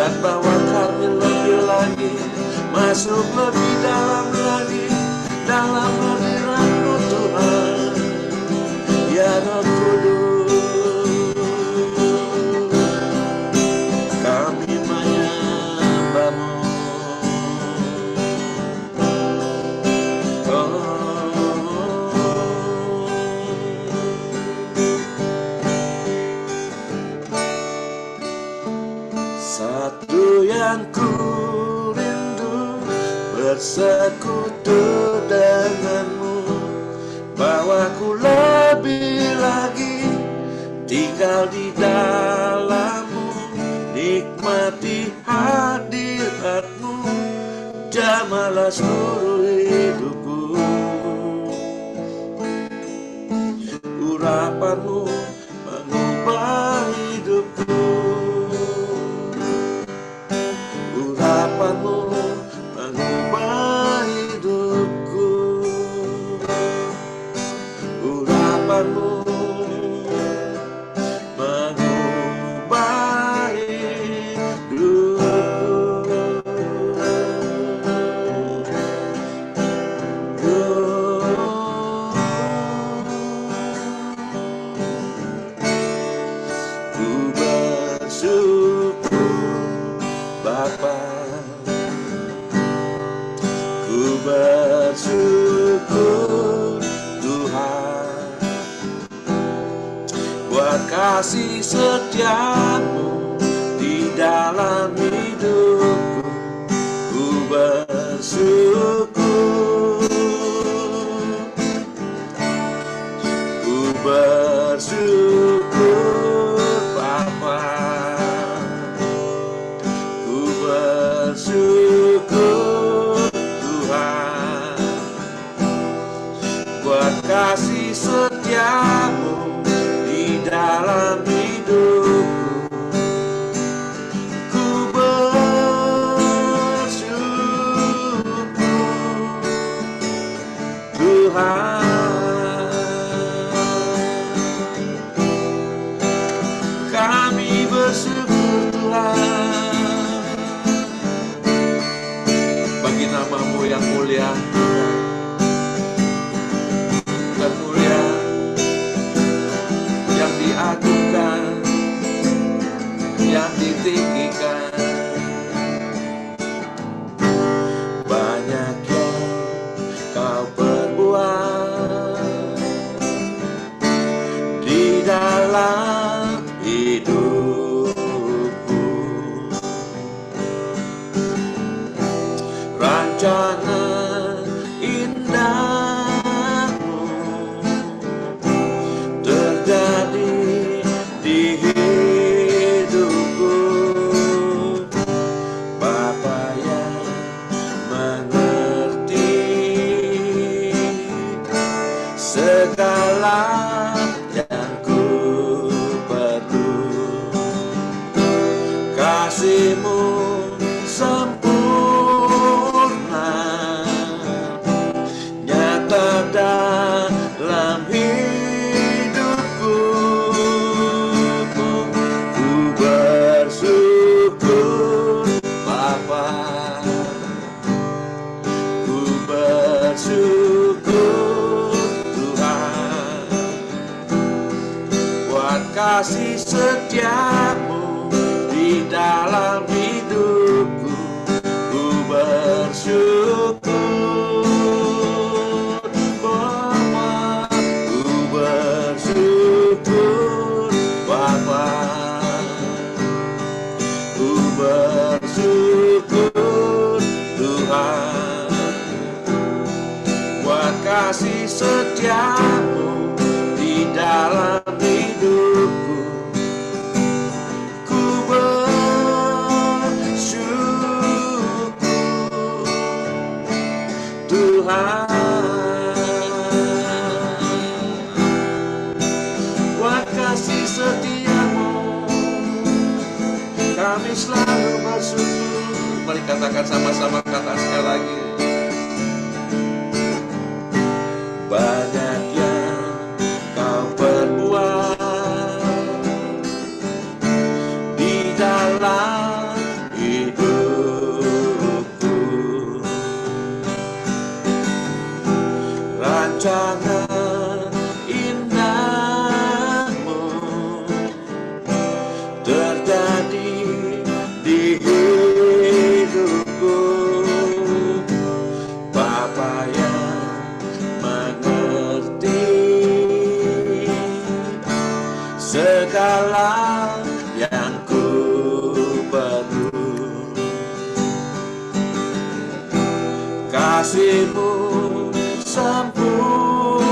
dan bawa kami lebih lagi, masuk lebih dalam lagi, dalam hadirat-Mu Tuhan, ya Roh Kudus. Kami menyembah-Mu. Satu yang ku rindu, bersekutu denganmu, bawaku lebih lagi, tinggal di dalammu, nikmati hadiratmu, jamalah seluruh hidupku. Urapanmu mengubah hidupku, urapanmu mengubah hidupku, urapanmu mengubah hidupku. Ku bersyukur Bapa, ku bersyukur Tuhan, buat kasih setiamu di dalam hidupku. Ku bersyukur, ku bersyukur Bapa, ku bersyukur Tuhan, buat kasih setiamu di dalam hidupku. Ku bersyukur Tuhan, kami bersyukur Tuhan, bagi nama-Mu yang mulia dan mulia, yang diagungkan, yang ditinggikan. Banyak yang Kau perbuat di dalam hidupku. Rencana indahmu terjadi di hidupku. Bapa yang mengerti segala yang ku perlu, kasih-Mu sempurna, nyata dalam hidupku. Ku bersyukur Bapa, ku bersyukur Tuhan, buat kasih setiamu di dalam hidupku. Ku bersyukur Bapa, ku bersyukur Bapa, ku bersyukur Tuhan, buat kasih setiamu di dalam hidupku. Ku bersyukur Tuhan, buat kasih setiamu kami selalu bersyukur. Mari katakan sama-sama, kata sekali lagi. Banyak yang Kau perbuat di dalam kasih-Mu sempurna,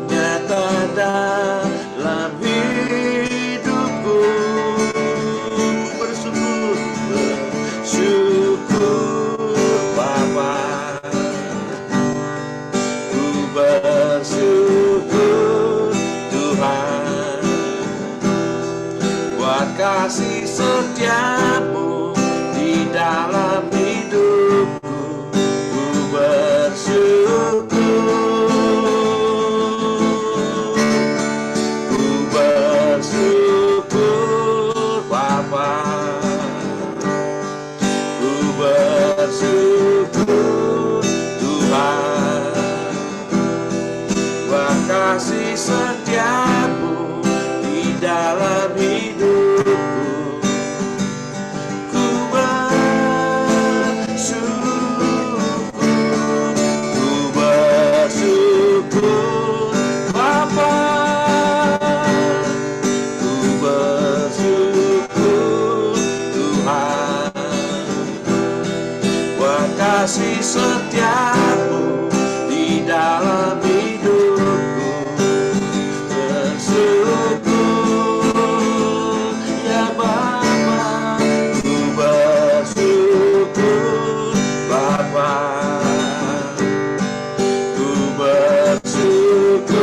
nyata dalam hidupku. Bersyukur, bersyukur Bapa, ku bersyukur Tuhan, buat kasih setiamu di dalam hidupku. Ku bersyukur Bapa, ku bersyukur Tuhan, buat kasih setiamu di dalam hidupku. Ku bersyukur Bapa, ku bersyukur Tuhan, buat kasih setiamu di dalam hidupku. Bersyukur ya Bapa, ku bersyukur Bapa, ku bersyukur.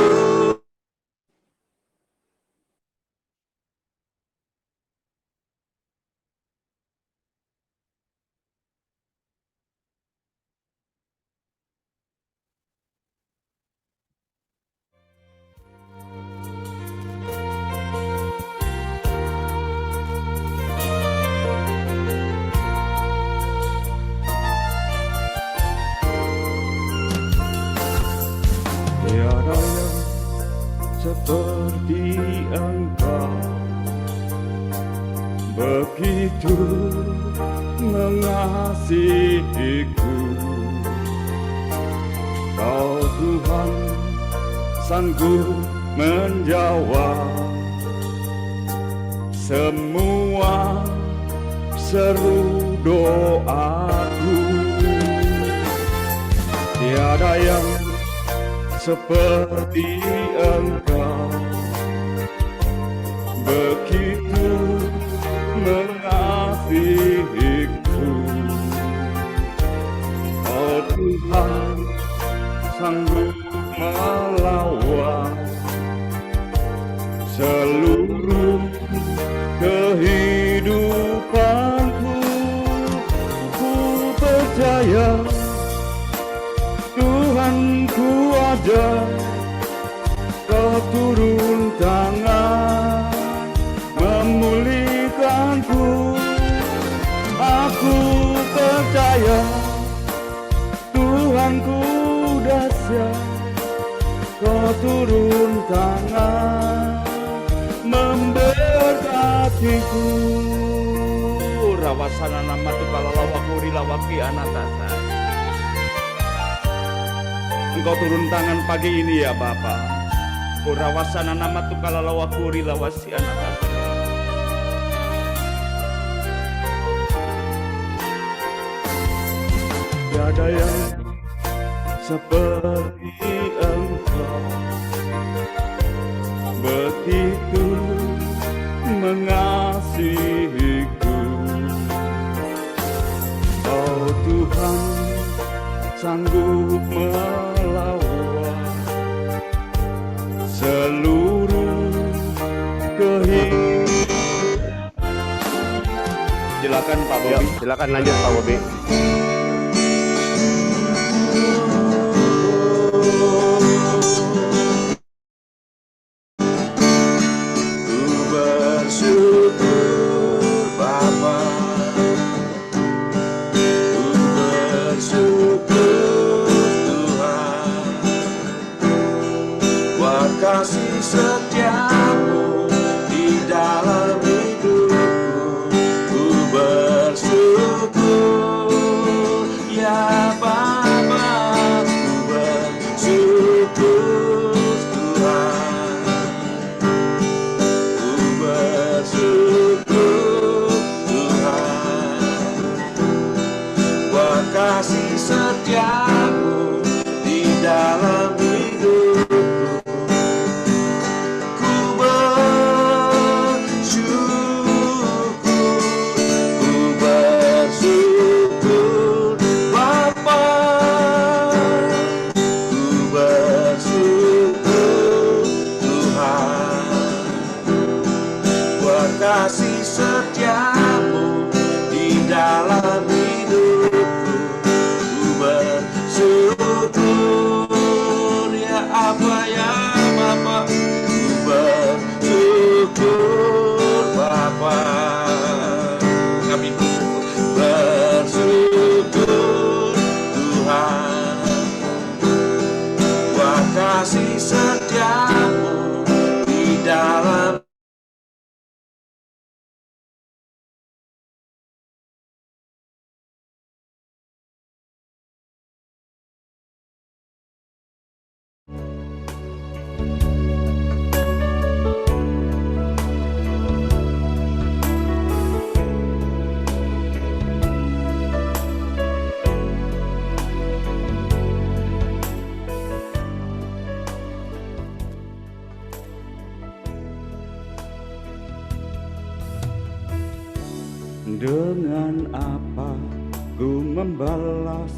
Tiada yang seperti Engkau, begitu mengasihiku. Kau Tuhan sanggup menjawab semua seru doaku. Tiada yang seperti Engkau, begitu mengasihiku. Oh Tuhan sanggup melawan seluruh kehidupanku. Ku percaya Tuhanku ada, Kau turun tangan memulihkanku. Aku percaya Tuhanku dahsyat, Kau turun tangan memberkatiku. Rawasana nama Tukala lawakuri lawaki anatasa. Engkau turun tangan pagi ini ya Bapa. Kurawasana nama Tukala lawakuri lawasi anatasa. Tiada yang seperti Engkau, begitu mengasihiku. Oh Tuhan sanggup melawan seluruh kehidupan. Silakan Pak Bobi. Silakan lanjut Pak Bobi. Kasih setiamu di dalam hidupku. Ku bersyukur kasih setiamu di dalam hidupku. Ku bersyukur ya Aba ya Bapa, ku bersyukur Bapa. Kami bersyukur Tuhan, buat kasih setiamu di dalam. Dengan apa ku membalas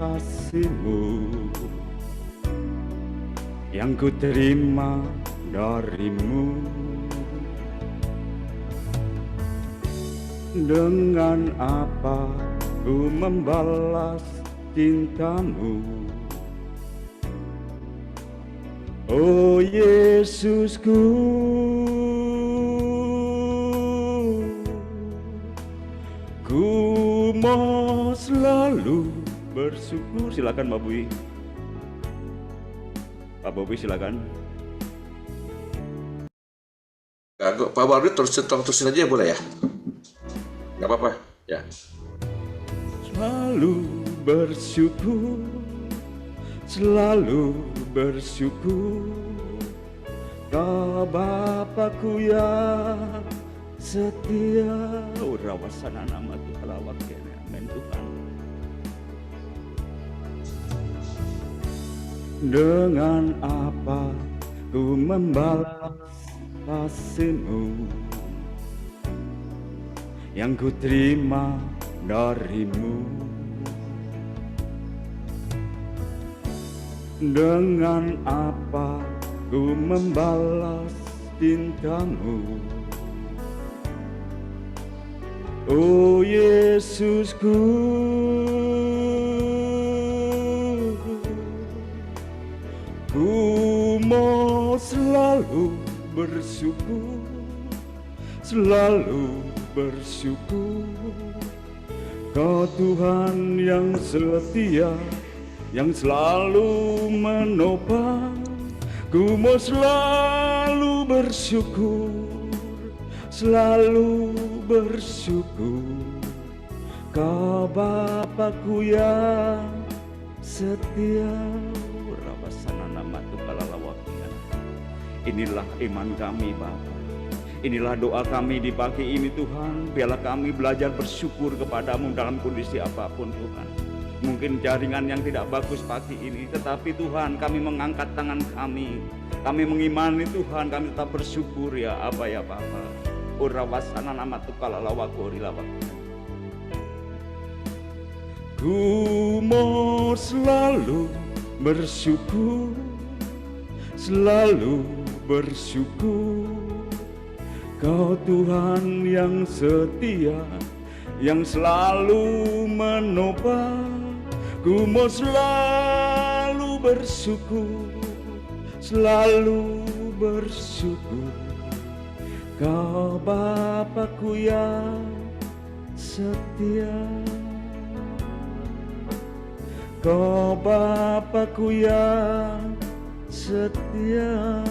kasih-Mu yang ku terima dari-Mu? Dengan apa ku membalas cinta-Mu? Oh Yesusku, ku mau selalu bersyukur. Silakan Mbak Bui. Pak Bobi silakan. Pak Bardi terusin aja boleh ya? Gak apa-apa ya. Selalu bersyukur, selalu bersyukur, Kau Bapakku yang setia. Rawasana nama Tuhan lawak kene. Amin Tuhan. Dengan apa ku membalas kasih-Mu yang ku terima dari-Mu? Dengan apa ku membalas cinta-Mu? Oh Yesusku, ku mau selalu bersyukur, selalu bersyukur, Kau Tuhan yang setia, yang selalu menopang. Ku mau selalu bersyukur, selalu bersyukur, Kau Bapakku yang setia. Rawasana nama Tuhan lalawakian. Inilah iman kami Bapa. Inilah doa kami di pagi ini Tuhan. Biarlah kami belajar bersyukur kepadamu dalam kondisi apapun Tuhan. Mungkin jaringan yang tidak bagus pagi ini, tetapi Tuhan kami mengangkat tangan kami. Kami mengimani Tuhan, kami tetap bersyukur ya Aba ya Bapa. Urawasana nama Tuhan lawakuri lawak. Ku mau selalu bersyukur, selalu bersyukur, Kau Tuhan yang setia, yang selalu menopang. Ku mau selalu bersyukur, selalu bersyukur, Kau Bapakku yang setia, Kau Bapakku yang setia.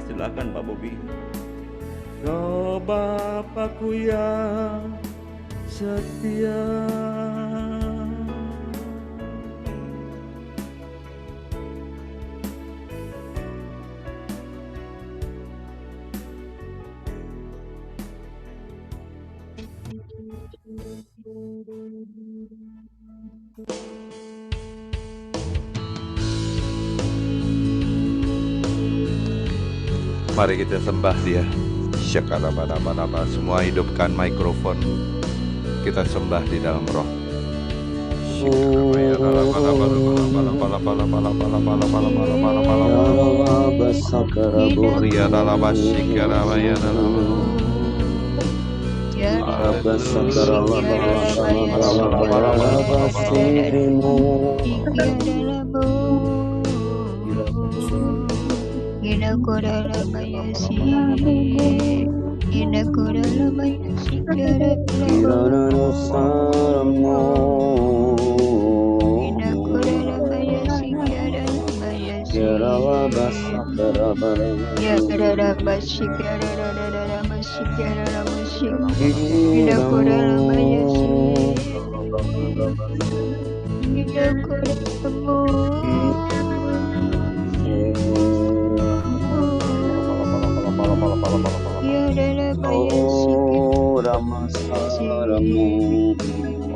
Silakan Pak Bobi. Kau Bapakku yang setia. Mari kita sembah Dia. Syakarabarabara. Semua hidupkan mikrofon. Kita sembah di dalam roh.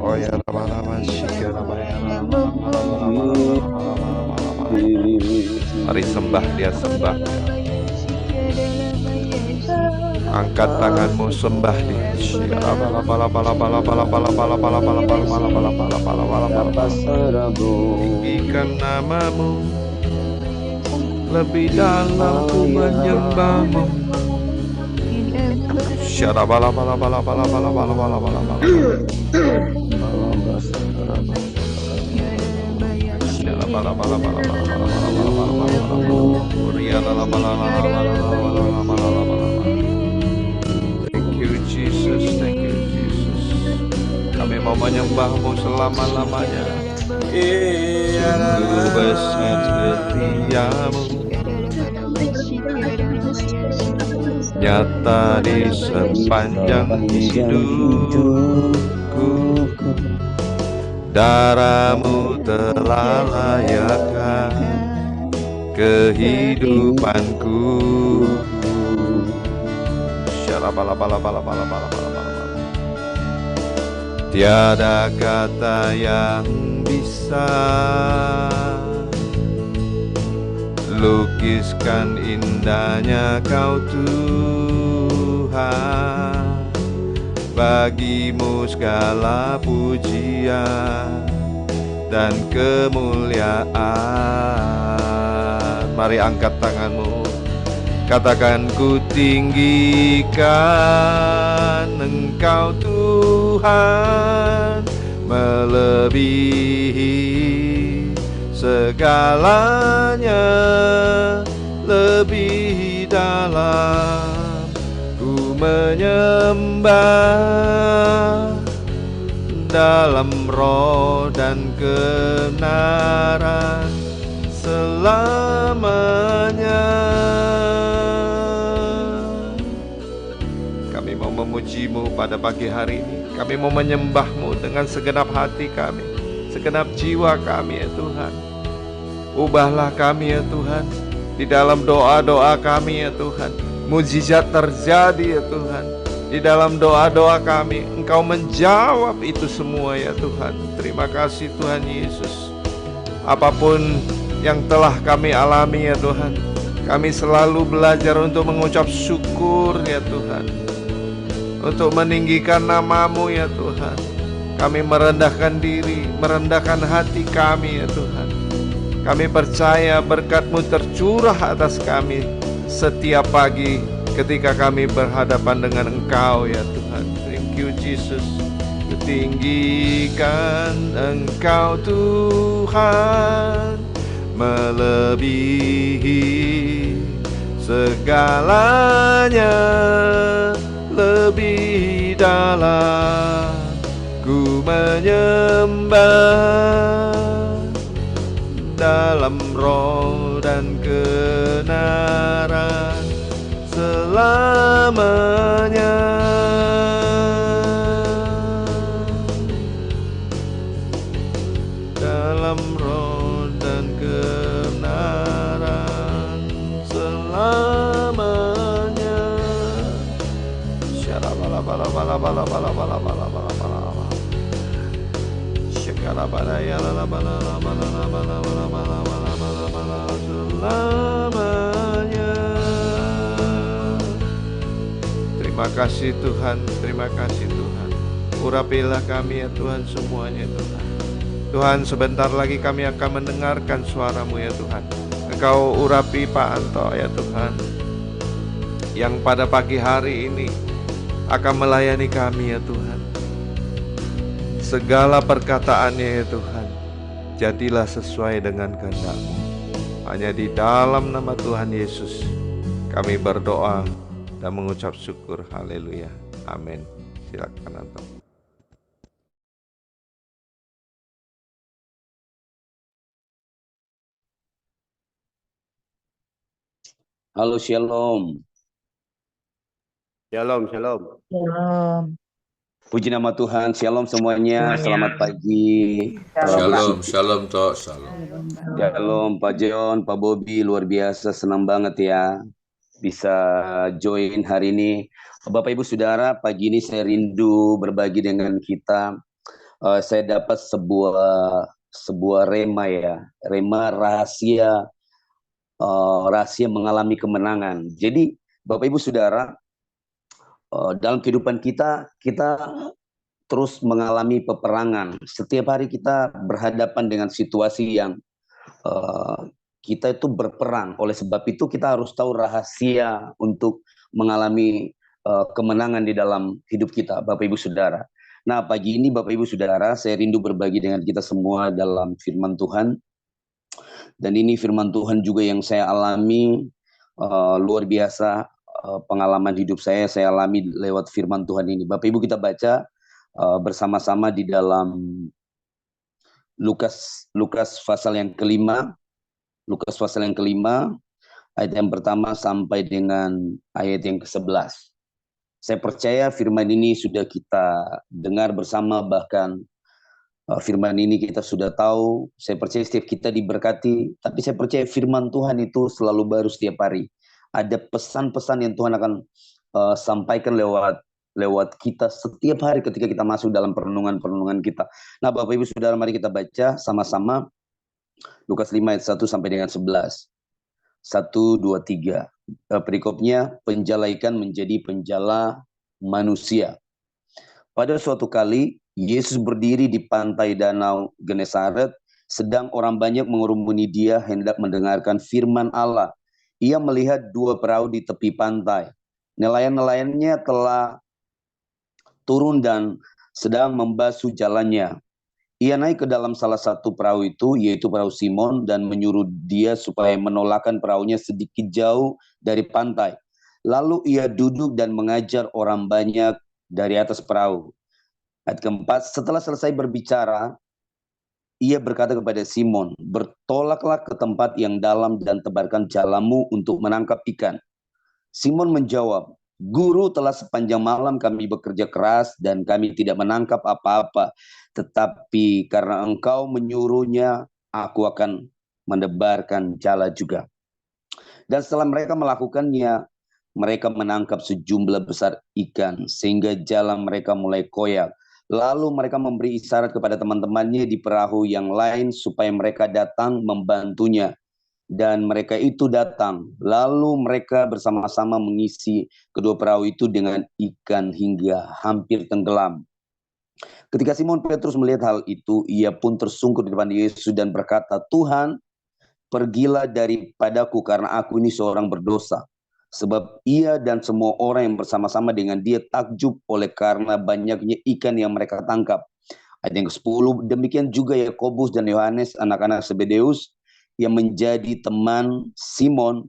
Oh ya lama-lama mari sembah dia, sembah. Angkat tanganmu, sembah dia. Tinggikan namamu, lebih dalam ku menyembahmu. Thank you Jesus, thank you Jesus. Kami mau menyembahmu selama-lamanya. Sungguh besar setiamu, nyata di sepanjang hidupku. Darahmu telah layakkan kehidupanku. Tiada kata yang bisa lukiskan indahnya Kau Tuhan. Bagimu segala pujian dan kemuliaan. Mari angkat tanganmu, katakan ku tinggikan Engkau Tuhan, melebihi segalanya, lebih dalam ku menyembah dalam roh dan kebenaran selamanya. Kami mau memuji-Mu pada pagi hari ini. Kami mau menyembah-Mu dengan segenap hati kami, segenap jiwa kami ya Tuhan. Ubahlah kami ya Tuhan, di dalam doa-doa kami ya Tuhan. Mujizat terjadi ya Tuhan. Di dalam doa-doa kami, Engkau menjawab itu semua ya Tuhan. Terima kasih Tuhan Yesus. Apapun yang telah kami alami ya Tuhan, kami selalu belajar untuk mengucap syukur ya Tuhan, untuk meninggikan nama-Mu ya Tuhan. Kami merendahkan diri, merendahkan hati kami ya Tuhan. Kami percaya berkat-Mu tercurah atas kami setiap pagi ketika kami berhadapan dengan Engkau ya Tuhan. Thank you Jesus. Tinggikan Engkau Tuhan, melebihi segalanya, lebih dalam ku menyembah dalam roh dan kebenaran selamanya. Dalam roh dan kebenaran selamanya. Selamanya. Terima kasih Tuhan, terima kasih Tuhan. Urapilah kami ya Tuhan semuanya Tuhan. Tuhan, sebentar lagi kami akan mendengarkan suara-Mu ya Tuhan. Engkau urapi Pak Anto ya Tuhan, yang pada pagi hari ini akan melayani kami ya Tuhan. Segala perkataannya ya Tuhan, jadilah sesuai dengan kehendak-Mu. Hanya di dalam nama Tuhan Yesus kami berdoa dan mengucap syukur. Haleluya. Amin. Silakan Anton. Halo, shalom. Shalom, shalom. Shalom. Puji nama Tuhan, shalom semuanya. Selamat pagi. Shalom, shalom Tok, shalom. Shalom Pak John, Pak Bobby, luar biasa, senang banget ya bisa join hari ini. Bapak Ibu Saudara, pagi ini saya rindu berbagi dengan kita. Saya dapat sebuah rema ya, rema rahasia mengalami kemenangan. Jadi Bapak Ibu Saudara, dalam kehidupan kita terus mengalami peperangan. Setiap hari kita berhadapan dengan situasi yang kita itu berperang. Oleh sebab itu kita harus tahu rahasia untuk mengalami kemenangan di dalam hidup kita, Bapak Ibu Saudara. Nah, pagi ini Bapak Ibu Saudara, saya rindu berbagi dengan kita semua dalam firman Tuhan. Dan ini firman Tuhan juga yang saya alami, luar biasa. Pengalaman hidup saya alami lewat firman Tuhan ini. Bapak Ibu, kita baca bersama-sama di dalam Lukas pasal yang kelima. Lukas pasal yang kelima, ayat yang pertama sampai dengan ayat yang ke-11. Saya percaya firman ini sudah kita dengar bersama, bahkan firman ini kita sudah tahu. Saya percaya setiap kita diberkati, tapi saya percaya firman Tuhan itu selalu baru setiap hari. Ada pesan-pesan yang Tuhan akan sampaikan lewat kita setiap hari ketika kita masuk dalam perenungan kita. Nah, Bapak Ibu Saudara, mari kita baca sama-sama Lukas 5 ayat 1 sampai dengan 11. 1, 2, 3. Perikopnya, penjala ikan menjadi penjala manusia. Pada suatu kali, Yesus berdiri di pantai danau Genesaret, sedang orang banyak mengerumuni dia hendak mendengarkan firman Allah. Ia melihat dua perahu di tepi pantai. Nelayan-nelayannya telah turun dan sedang membasuh jalannya. Ia naik ke dalam salah satu perahu itu, yaitu perahu Simon, dan menyuruh dia supaya menolakkan perahunya sedikit jauh dari pantai. Lalu ia duduk dan mengajar orang banyak dari atas perahu. Ayat keempat, setelah selesai berbicara, ia berkata kepada Simon, bertolaklah ke tempat yang dalam dan tebarkan jalamu untuk menangkap ikan. Simon menjawab, Guru, telah sepanjang malam kami bekerja keras dan kami tidak menangkap apa-apa. Tetapi karena engkau menyuruhnya, aku akan menebarkan jala juga. Dan setelah mereka melakukannya, mereka menangkap sejumlah besar ikan sehingga jala mereka mulai koyak. Lalu mereka memberi isyarat kepada teman-temannya di perahu yang lain supaya mereka datang membantunya. Dan mereka itu datang. Lalu mereka bersama-sama mengisi kedua perahu itu dengan ikan hingga hampir tenggelam. Ketika Simon Petrus melihat hal itu, ia pun tersungkur di depan Yesus dan berkata, Tuhan, pergilah daripadaku karena aku ini seorang berdosa. Sebab ia dan semua orang yang bersama-sama dengan dia takjub oleh karena banyaknya ikan yang mereka tangkap. Ayat yang ke-10, demikian juga Yakobus dan Yohanes, anak-anak Zebedeus, yang menjadi teman Simon.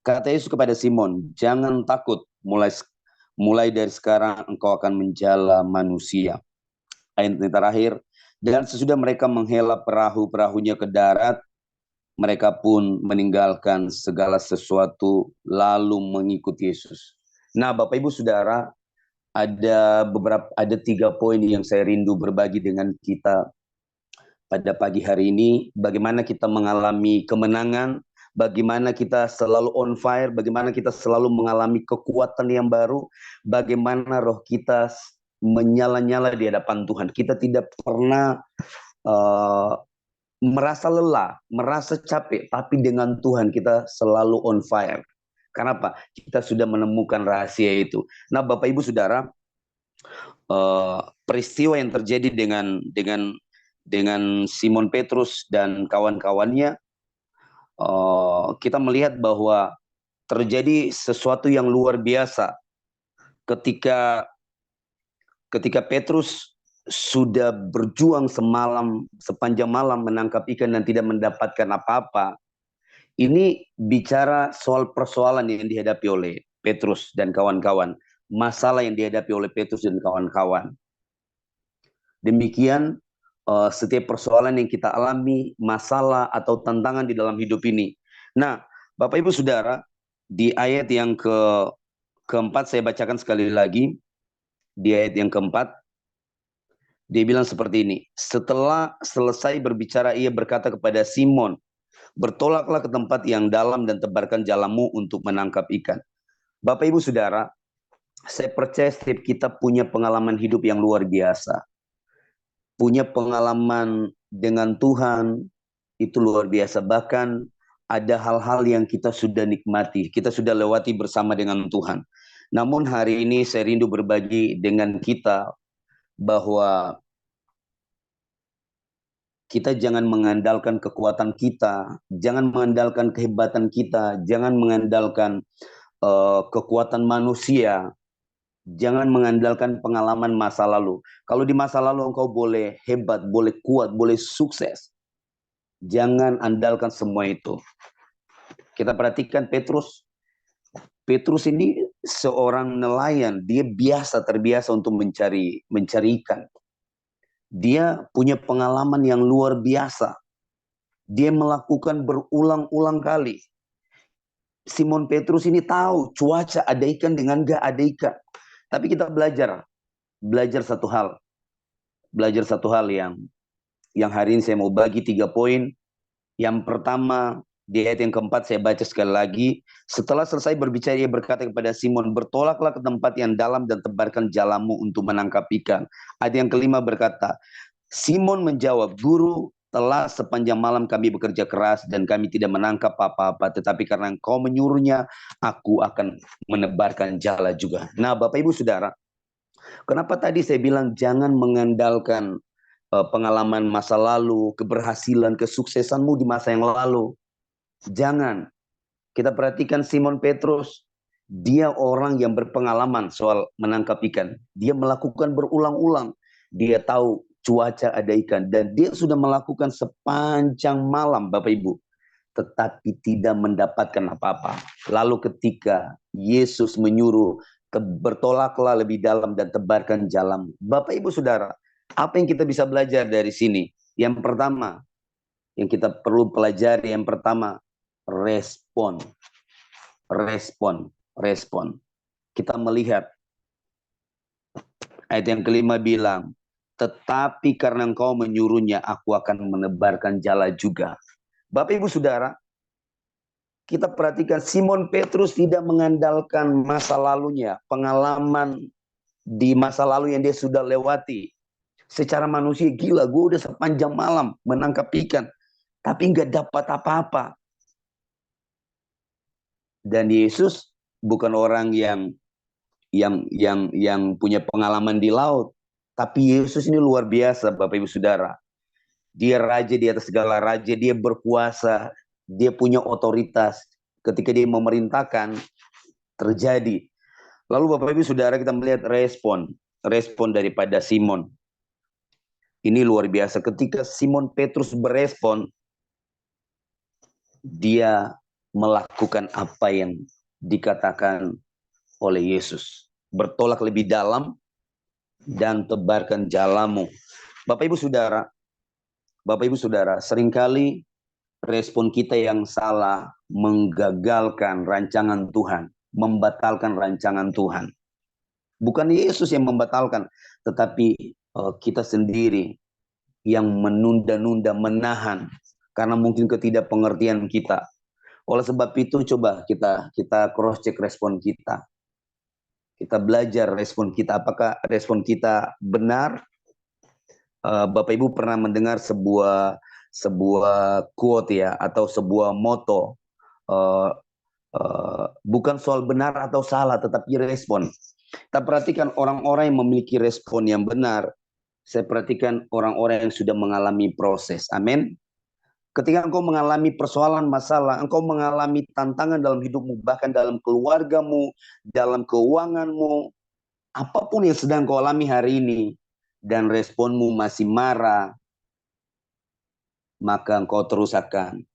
Kata Yesus kepada Simon, jangan takut, mulai dari sekarang engkau akan menjala manusia. Ayat yang terakhir, dan sesudah mereka menghela perahu-perahunya ke darat, mereka pun meninggalkan segala sesuatu lalu mengikut Yesus. Nah, Bapak Ibu Saudara, ada 3 poin yang saya rindu berbagi dengan kita pada pagi hari ini. Bagaimana kita mengalami kemenangan, bagaimana kita selalu on fire, bagaimana kita selalu mengalami kekuatan yang baru, bagaimana roh kita menyala-nyala di hadapan Tuhan. Kita tidak pernah merasa lelah, merasa capek, tapi dengan Tuhan kita selalu on fire. Kenapa? Kita sudah menemukan rahasia itu. Nah, Bapak Ibu Saudara, peristiwa yang terjadi dengan Simon Petrus dan kawan-kawannya, kita melihat bahwa terjadi sesuatu yang luar biasa ketika ketika Petrus sudah berjuang sepanjang malam menangkap ikan dan tidak mendapatkan apa-apa, ini bicara soal persoalan yang dihadapi oleh Petrus dan kawan-kawan, masalah yang dihadapi oleh Petrus dan kawan-kawan. Demikian setiap persoalan yang kita alami, masalah atau tantangan di dalam hidup ini. Nah, Bapak Ibu Saudara, di ayat yang keempat saya bacakan sekali lagi, di ayat yang keempat, dia bilang seperti ini, setelah selesai berbicara ia berkata kepada Simon, bertolaklah ke tempat yang dalam dan tebarkan jalamu untuk menangkap ikan. Bapak Ibu Saudara, saya percaya setiap kita punya pengalaman hidup yang luar biasa. Punya pengalaman dengan Tuhan, itu luar biasa. Bahkan ada hal-hal yang kita sudah nikmati, kita sudah lewati bersama dengan Tuhan. Namun hari ini saya rindu berbagi dengan kita bahwa kita jangan mengandalkan kekuatan kita, jangan mengandalkan kehebatan kita, jangan mengandalkan kekuatan manusia, jangan mengandalkan pengalaman masa lalu. Kalau di masa lalu engkau boleh hebat, boleh kuat, boleh sukses, jangan andalkan semua itu. Kita perhatikan Petrus. Petrus ini seorang nelayan, dia terbiasa untuk mencari ikan. Dia punya pengalaman yang luar biasa. Dia melakukan berulang-ulang kali. Simon Petrus ini tahu cuaca ada ikan dengan gak ada ikan. Tapi kita belajar satu hal. Belajar satu hal yang hari ini saya mau bagi 3 poin. Yang pertama, di ayat yang keempat saya baca sekali lagi. Setelah selesai berbicara ia berkata kepada Simon, bertolaklah ke tempat yang dalam dan tebarkan jalamu untuk menangkap ikan. Ayat yang kelima berkata, Simon menjawab, Guru, telah sepanjang malam kami bekerja keras dan kami tidak menangkap apa-apa, tetapi karena Engkau menyuruhnya, aku akan menebarkan jala juga. Nah, Bapak Ibu Saudara, kenapa tadi saya bilang jangan mengandalkan pengalaman masa lalu, keberhasilan, kesuksesanmu di masa yang lalu. Jangan. Kita perhatikan Simon Petrus, dia orang yang berpengalaman soal menangkap ikan. Dia melakukan berulang-ulang. Dia tahu cuaca ada ikan dan dia sudah melakukan sepanjang malam, Bapak Ibu, tetapi tidak mendapatkan apa-apa. Lalu ketika Yesus menyuruh, bertolaklah lebih dalam dan tebarkan jalamu. Bapak Ibu Saudara, apa yang kita bisa belajar dari sini? Yang pertama, yang kita perlu pelajari, yang pertama, respon. Kita melihat ayat yang kelima bilang, tetapi karena Engkau menyuruhnya, aku akan menebarkan jala juga. Bapak Ibu Saudara, kita perhatikan Simon Petrus tidak mengandalkan masa lalunya, pengalaman di masa lalu yang dia sudah lewati. Secara manusia, gila, gue udah sepanjang malam menangkap ikan, tapi nggak dapat apa-apa. Dan Yesus bukan orang yang punya pengalaman di laut, tapi Yesus ini luar biasa, Bapak Ibu Saudara. Dia raja di atas segala raja, dia berkuasa, dia punya otoritas. Ketika dia memerintahkan, terjadi. Lalu Bapak Ibu Saudara, kita melihat respon daripada Simon. Ini luar biasa. Ketika Simon Petrus berespon, dia melakukan apa yang dikatakan oleh Yesus. Bertolak lebih dalam dan tebarkan jalamu. Bapak Ibu Saudara, seringkali respon kita yang salah menggagalkan rancangan Tuhan, membatalkan rancangan Tuhan. Bukan Yesus yang membatalkan, tetapi kita sendiri yang menunda-nunda, menahan karena mungkin ketidakpengertian kita. Oleh sebab itu coba kita cross check respon kita. Kita belajar respon kita, apakah respon kita benar? Bapak Ibu pernah mendengar sebuah quote ya, atau sebuah moto, bukan soal benar atau salah, tetapi respon. Kita perhatikan orang-orang yang memiliki respon yang benar. Saya perhatikan orang-orang yang sudah mengalami proses. Amin. Ketika engkau mengalami persoalan masalah, engkau mengalami tantangan dalam hidupmu, bahkan dalam keluargamu, dalam keuanganmu, apapun yang sedang kau alami hari ini, dan responmu masih marah, maka engkau terus akan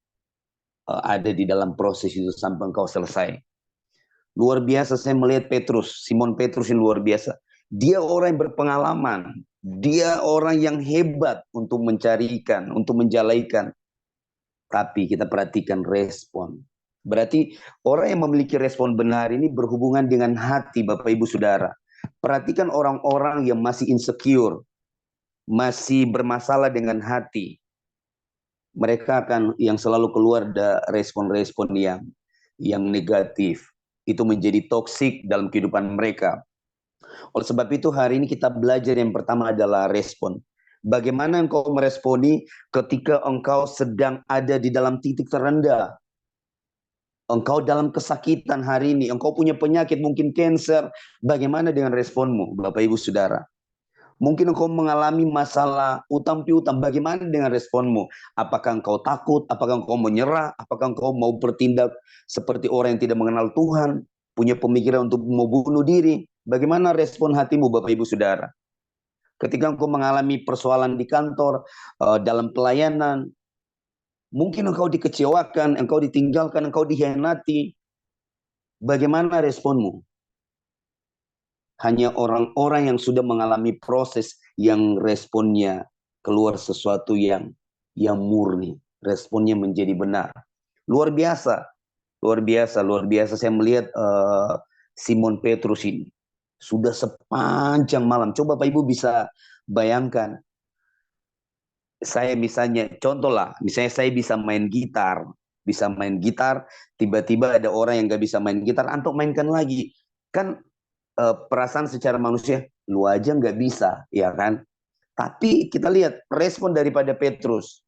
ada di dalam proses itu sampai engkau selesai. Luar biasa saya melihat Petrus, Simon Petrus yang luar biasa. Dia orang yang berpengalaman, dia orang yang hebat untuk mencari ikan, untuk menjala ikan. Tapi kita perhatikan respon. Berarti orang yang memiliki respon benar ini berhubungan dengan hati, Bapak Ibu Saudara. Perhatikan orang-orang yang masih insecure, masih bermasalah dengan hati. Mereka akan yang selalu keluar ada respon-respon yang negatif. Itu menjadi toksik dalam kehidupan mereka. Oleh sebab itu hari ini kita belajar yang pertama adalah respon. Bagaimana engkau meresponi ketika engkau sedang ada di dalam titik terendah. Engkau dalam kesakitan hari ini, engkau punya penyakit, mungkin kanker. Bagaimana dengan responmu, Bapak Ibu Saudara? Mungkin engkau mengalami masalah utang piutang, bagaimana dengan responmu? Apakah engkau takut? Apakah engkau menyerah? Apakah engkau mau bertindak seperti orang yang tidak mengenal Tuhan? Punya pemikiran untuk mau bunuh diri? Bagaimana respon hatimu, Bapak Ibu Saudara? Ketika engkau mengalami persoalan di kantor, dalam pelayanan, mungkin engkau dikecewakan, engkau ditinggalkan, engkau dikhianati. Bagaimana responmu? Hanya orang-orang yang sudah mengalami proses yang responnya keluar sesuatu yang murni. Responnya menjadi benar. Luar biasa. Luar biasa, luar biasa. Saya melihat Simon Petrus ini. Sudah sepanjang malam. Coba Bapak Ibu bisa bayangkan. Saya misalnya, contoh lah, misalnya saya bisa main gitar. Tiba-tiba ada orang yang gak bisa main gitar, antuk mainkan lagi. Kan perasaan secara manusia, lu aja nggak bisa, ya kan? Tapi kita lihat respon daripada Petrus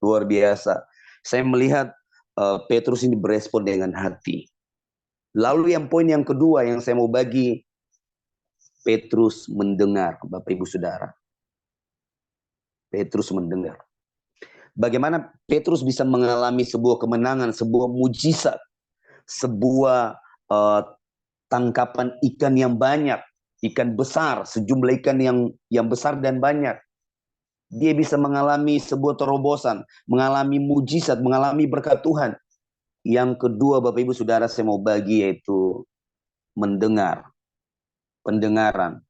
luar biasa. Saya melihat Petrus ini berespon dengan hati. Lalu yang poin yang kedua yang saya mau bagi, Petrus mendengar, Bapak Ibu Saudara. Petrus mendengar. Bagaimana Petrus bisa mengalami sebuah kemenangan, sebuah mujizat, sebuah tangkapan ikan yang banyak, ikan besar, sejumlah ikan yang besar dan banyak. Dia bisa mengalami sebuah terobosan, mengalami mujizat, mengalami berkat Tuhan. Yang kedua, Bapak Ibu Saudara, saya mau bagi yaitu mendengar, pendengaran.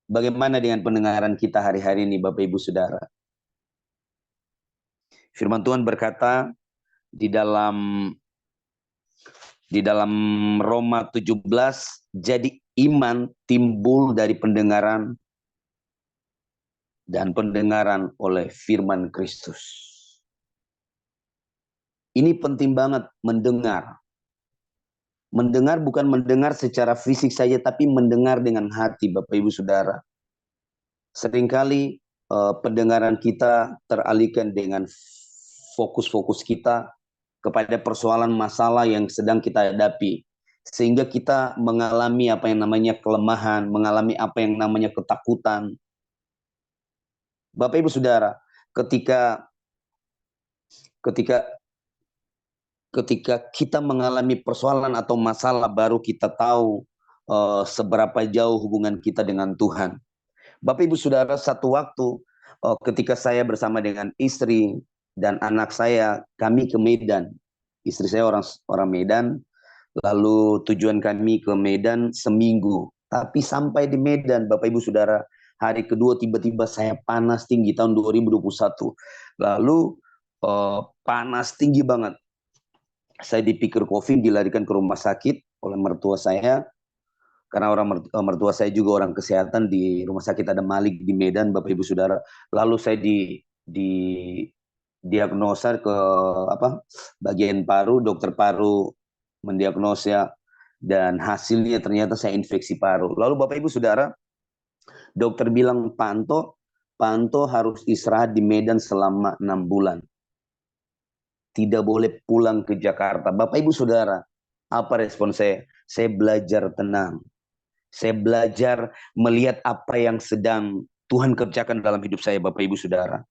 Bagaimana dengan pendengaran kita hari-hari ini, Bapak Ibu Saudara? Firman Tuhan berkata, di dalam Roma 17, jadi iman timbul dari pendengaran dan pendengaran oleh firman Kristus. Ini penting banget mendengar. Mendengar bukan mendengar secara fisik saja, tapi mendengar dengan hati, Bapak Ibu Saudara. Seringkali pendengaran kita teralihkan dengan fokus-fokus kita kepada persoalan masalah yang sedang kita hadapi. Sehingga kita mengalami apa yang namanya kelemahan, mengalami apa yang namanya ketakutan. Bapak Ibu Saudara, ketika kita mengalami persoalan atau masalah, baru kita tahu seberapa jauh hubungan kita dengan Tuhan. Bapak Ibu Saudara, satu waktu ketika saya bersama dengan istri dan anak saya, kami ke Medan. Istri saya orang Medan, lalu tujuan kami ke Medan seminggu. Tapi sampai di Medan, Bapak Ibu Saudara, hari kedua tiba-tiba saya panas tinggi tahun 2021. Lalu panas tinggi banget. Saya dipikir COVID, dilarikan ke rumah sakit oleh mertua saya. Karena mertua saya juga orang kesehatan, di rumah sakit ada Malik di Medan, Bapak Ibu Saudara. Lalu saya diagnosa ke bagian paru, dokter paru mendiagnosa, dan hasilnya ternyata saya infeksi paru. Lalu Bapak Ibu Saudara, dokter bilang, Pak Anto harus istirahat di Medan selama 6 bulan. Tidak boleh pulang ke Jakarta. Bapak Ibu Saudara, apa respon saya? Saya belajar tenang. Saya belajar melihat apa yang sedang Tuhan kerjakan dalam hidup saya, Bapak Ibu Saudara.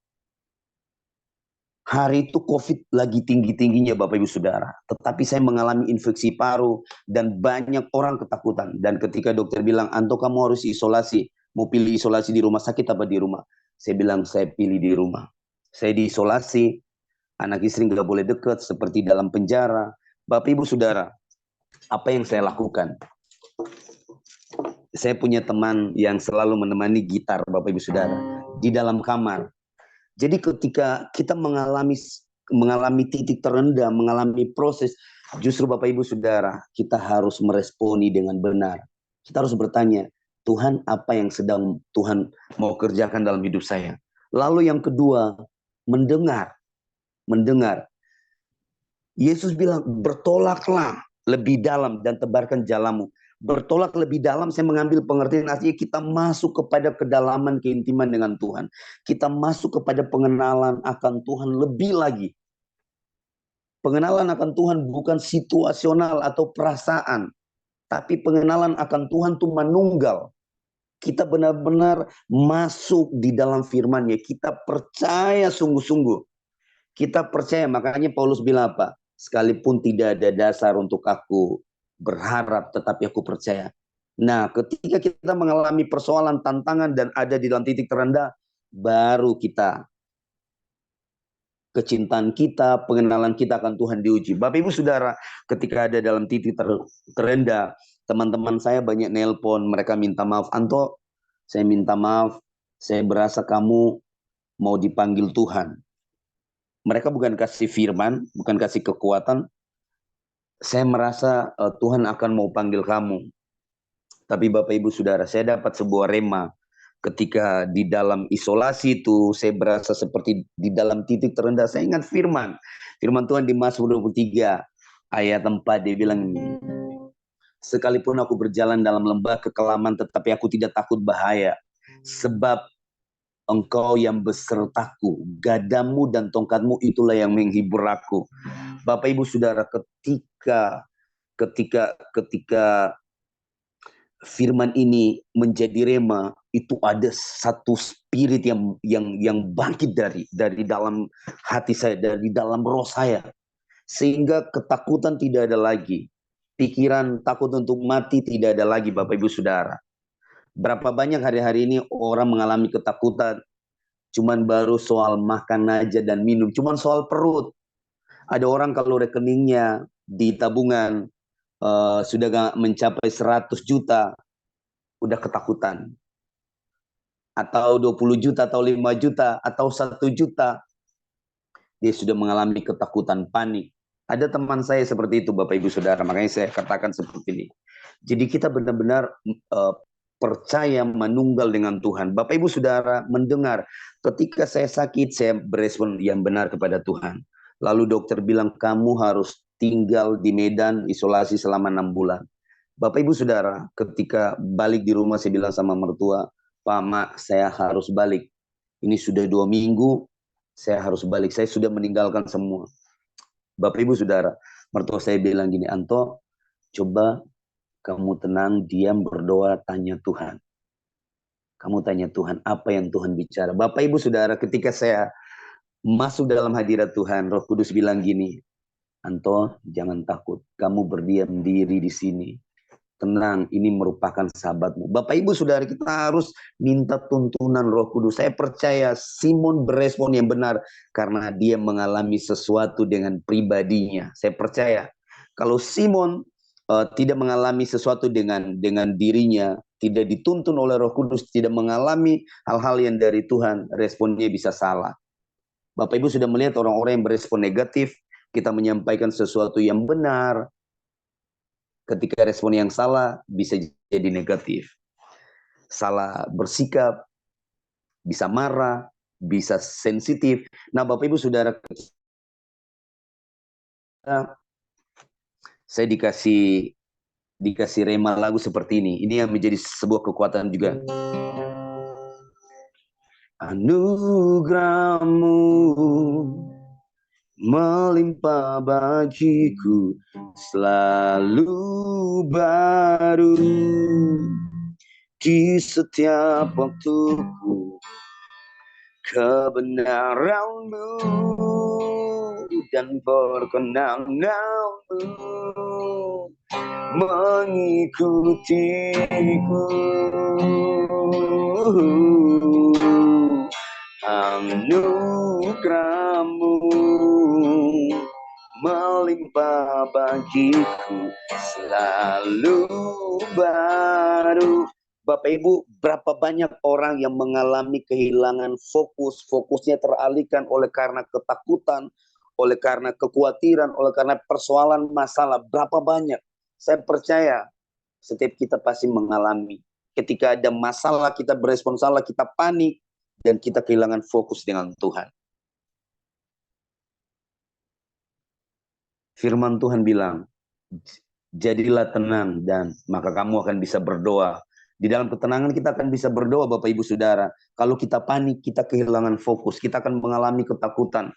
Hari itu COVID lagi tinggi-tingginya Bapak Ibu Saudara. Tetapi saya mengalami infeksi paru dan banyak orang ketakutan. Dan ketika dokter bilang, Anto kamu harus isolasi. Mau pilih isolasi di rumah sakit apa di rumah? Saya bilang, saya pilih di rumah. Saya diisolasi, anak istri nggak boleh dekat, seperti dalam penjara. Bapak Ibu Saudara, apa yang saya lakukan? Saya punya teman yang selalu menemani gitar Bapak Ibu Saudara di dalam kamar. Jadi ketika kita mengalami titik terendah, mengalami proses, justru Bapak Ibu Saudara, kita harus meresponi dengan benar. Kita harus bertanya, Tuhan apa yang sedang Tuhan mau kerjakan dalam hidup saya? Lalu yang kedua, mendengar. Yesus bilang, bertolaklah lebih dalam dan tebarkan jalamu. Bertolak lebih dalam, saya mengambil pengertian artinya kita masuk kepada kedalaman keintiman dengan Tuhan. Kita masuk kepada pengenalan akan Tuhan lebih lagi. Pengenalan akan Tuhan bukan situasional atau perasaan. Tapi pengenalan akan Tuhan itu manunggal. Kita benar-benar masuk di dalam firman-Nya. Kita percaya sungguh-sungguh. Kita percaya, makanya Paulus bilang apa? Sekalipun tidak ada dasar untuk aku berharap, tetapi aku percaya. Nah, ketika kita mengalami persoalan, tantangan, dan ada di dalam titik terendah, baru kita, kecintaan kita, pengenalan kita akan Tuhan diuji. Bapak Ibu Saudara, ketika ada dalam titik terendah, teman-teman saya banyak nelpon, mereka minta maaf. Anto, saya minta maaf, saya berasa kamu mau dipanggil Tuhan. Mereka bukan kasih firman, bukan kasih kekuatan. Saya merasa Tuhan akan mau panggil kamu. Tapi Bapak Ibu Saudara, saya dapat sebuah rema. Ketika di dalam isolasi itu, saya berasa seperti di dalam titik terendah. Saya ingat firman. Firman Tuhan di Mazmur 23 ayat 4, dia bilang, sekalipun aku berjalan dalam lembah kekelaman, tetapi aku tidak takut bahaya. Sebab Engkau yang besertaku, gadamu dan tongkatmu itulah yang menghibur aku. Bapak Ibu Saudara, ketika firman ini menjadi rema, itu ada satu spirit yang bangkit dari dalam hati saya, dari dalam roh saya, sehingga ketakutan tidak ada lagi, pikiran takut untuk mati tidak ada lagi. Bapak Ibu Saudara, berapa banyak hari-hari ini orang mengalami ketakutan, cuman baru soal makan aja dan minum, cuman soal perut. Ada orang kalau rekeningnya di tabungan sudah gak mencapai 100 juta, udah ketakutan. Atau 20 juta, atau 5 juta, atau 1 juta, dia sudah mengalami ketakutan, panik. Ada teman saya seperti itu Bapak Ibu Saudara, makanya saya katakan seperti ini. Jadi kita benar-benar percaya menunggal dengan Tuhan. Bapak Ibu Saudara mendengar, ketika saya sakit, saya berespon yang benar kepada Tuhan. Lalu dokter bilang, kamu harus tinggal di Medan, isolasi selama 6 bulan. Bapak Ibu Saudara, ketika balik di rumah, saya bilang sama mertua, Pak, Mak, saya harus balik. Ini sudah 2 minggu, saya harus balik. Saya sudah meninggalkan semua. Bapak Ibu Saudara, mertua saya bilang gini, Anto, coba kamu tenang, diam, berdoa, tanya Tuhan. Kamu tanya Tuhan, apa yang Tuhan bicara. Bapak Ibu Saudara, ketika saya masuk dalam hadirat Tuhan, Roh Kudus bilang gini, Anto, jangan takut, kamu berdiam diri di sini. Tenang, ini merupakan sahabatmu. Bapak Ibu Saudara, kita harus minta tuntunan Roh Kudus. Saya percaya Simon berespon yang benar karena dia mengalami sesuatu dengan pribadinya. Saya percaya kalau Simon tidak mengalami sesuatu dengan dirinya, tidak dituntun oleh Roh Kudus, tidak mengalami hal-hal yang dari Tuhan, responnya bisa salah. Bapak Ibu sudah melihat orang-orang yang berespon negatif, kita menyampaikan sesuatu yang benar, ketika respon yang salah bisa jadi negatif. Salah bersikap, bisa marah, bisa sensitif. Nah Bapak Ibu Saudara, saya dikasih rema lagu seperti ini. Ini yang menjadi sebuah kekuatan juga. Anugerahmu melimpah bagiku, selalu baru di setiap waktuku. kebenaran-Mu dan perkenangan-Mu mengikutiku. Anugerah-Mu melimpah bagiku, selalu baru. Bapak Ibu, berapa banyak orang yang mengalami kehilangan fokus, fokusnya teralihkan oleh karena ketakutan, oleh karena kekhawatiran, oleh karena persoalan masalah. Berapa banyak? Saya percaya setiap kita pasti mengalami. Ketika ada masalah, kita berespon salah, kita panik, dan kita kehilangan fokus dengan Tuhan. Firman Tuhan bilang, jadilah tenang dan maka kamu akan bisa berdoa. Di dalam ketenangan kita akan bisa berdoa, Bapak Ibu Saudara. Kalau kita panik, kita kehilangan fokus, kita akan mengalami ketakutan.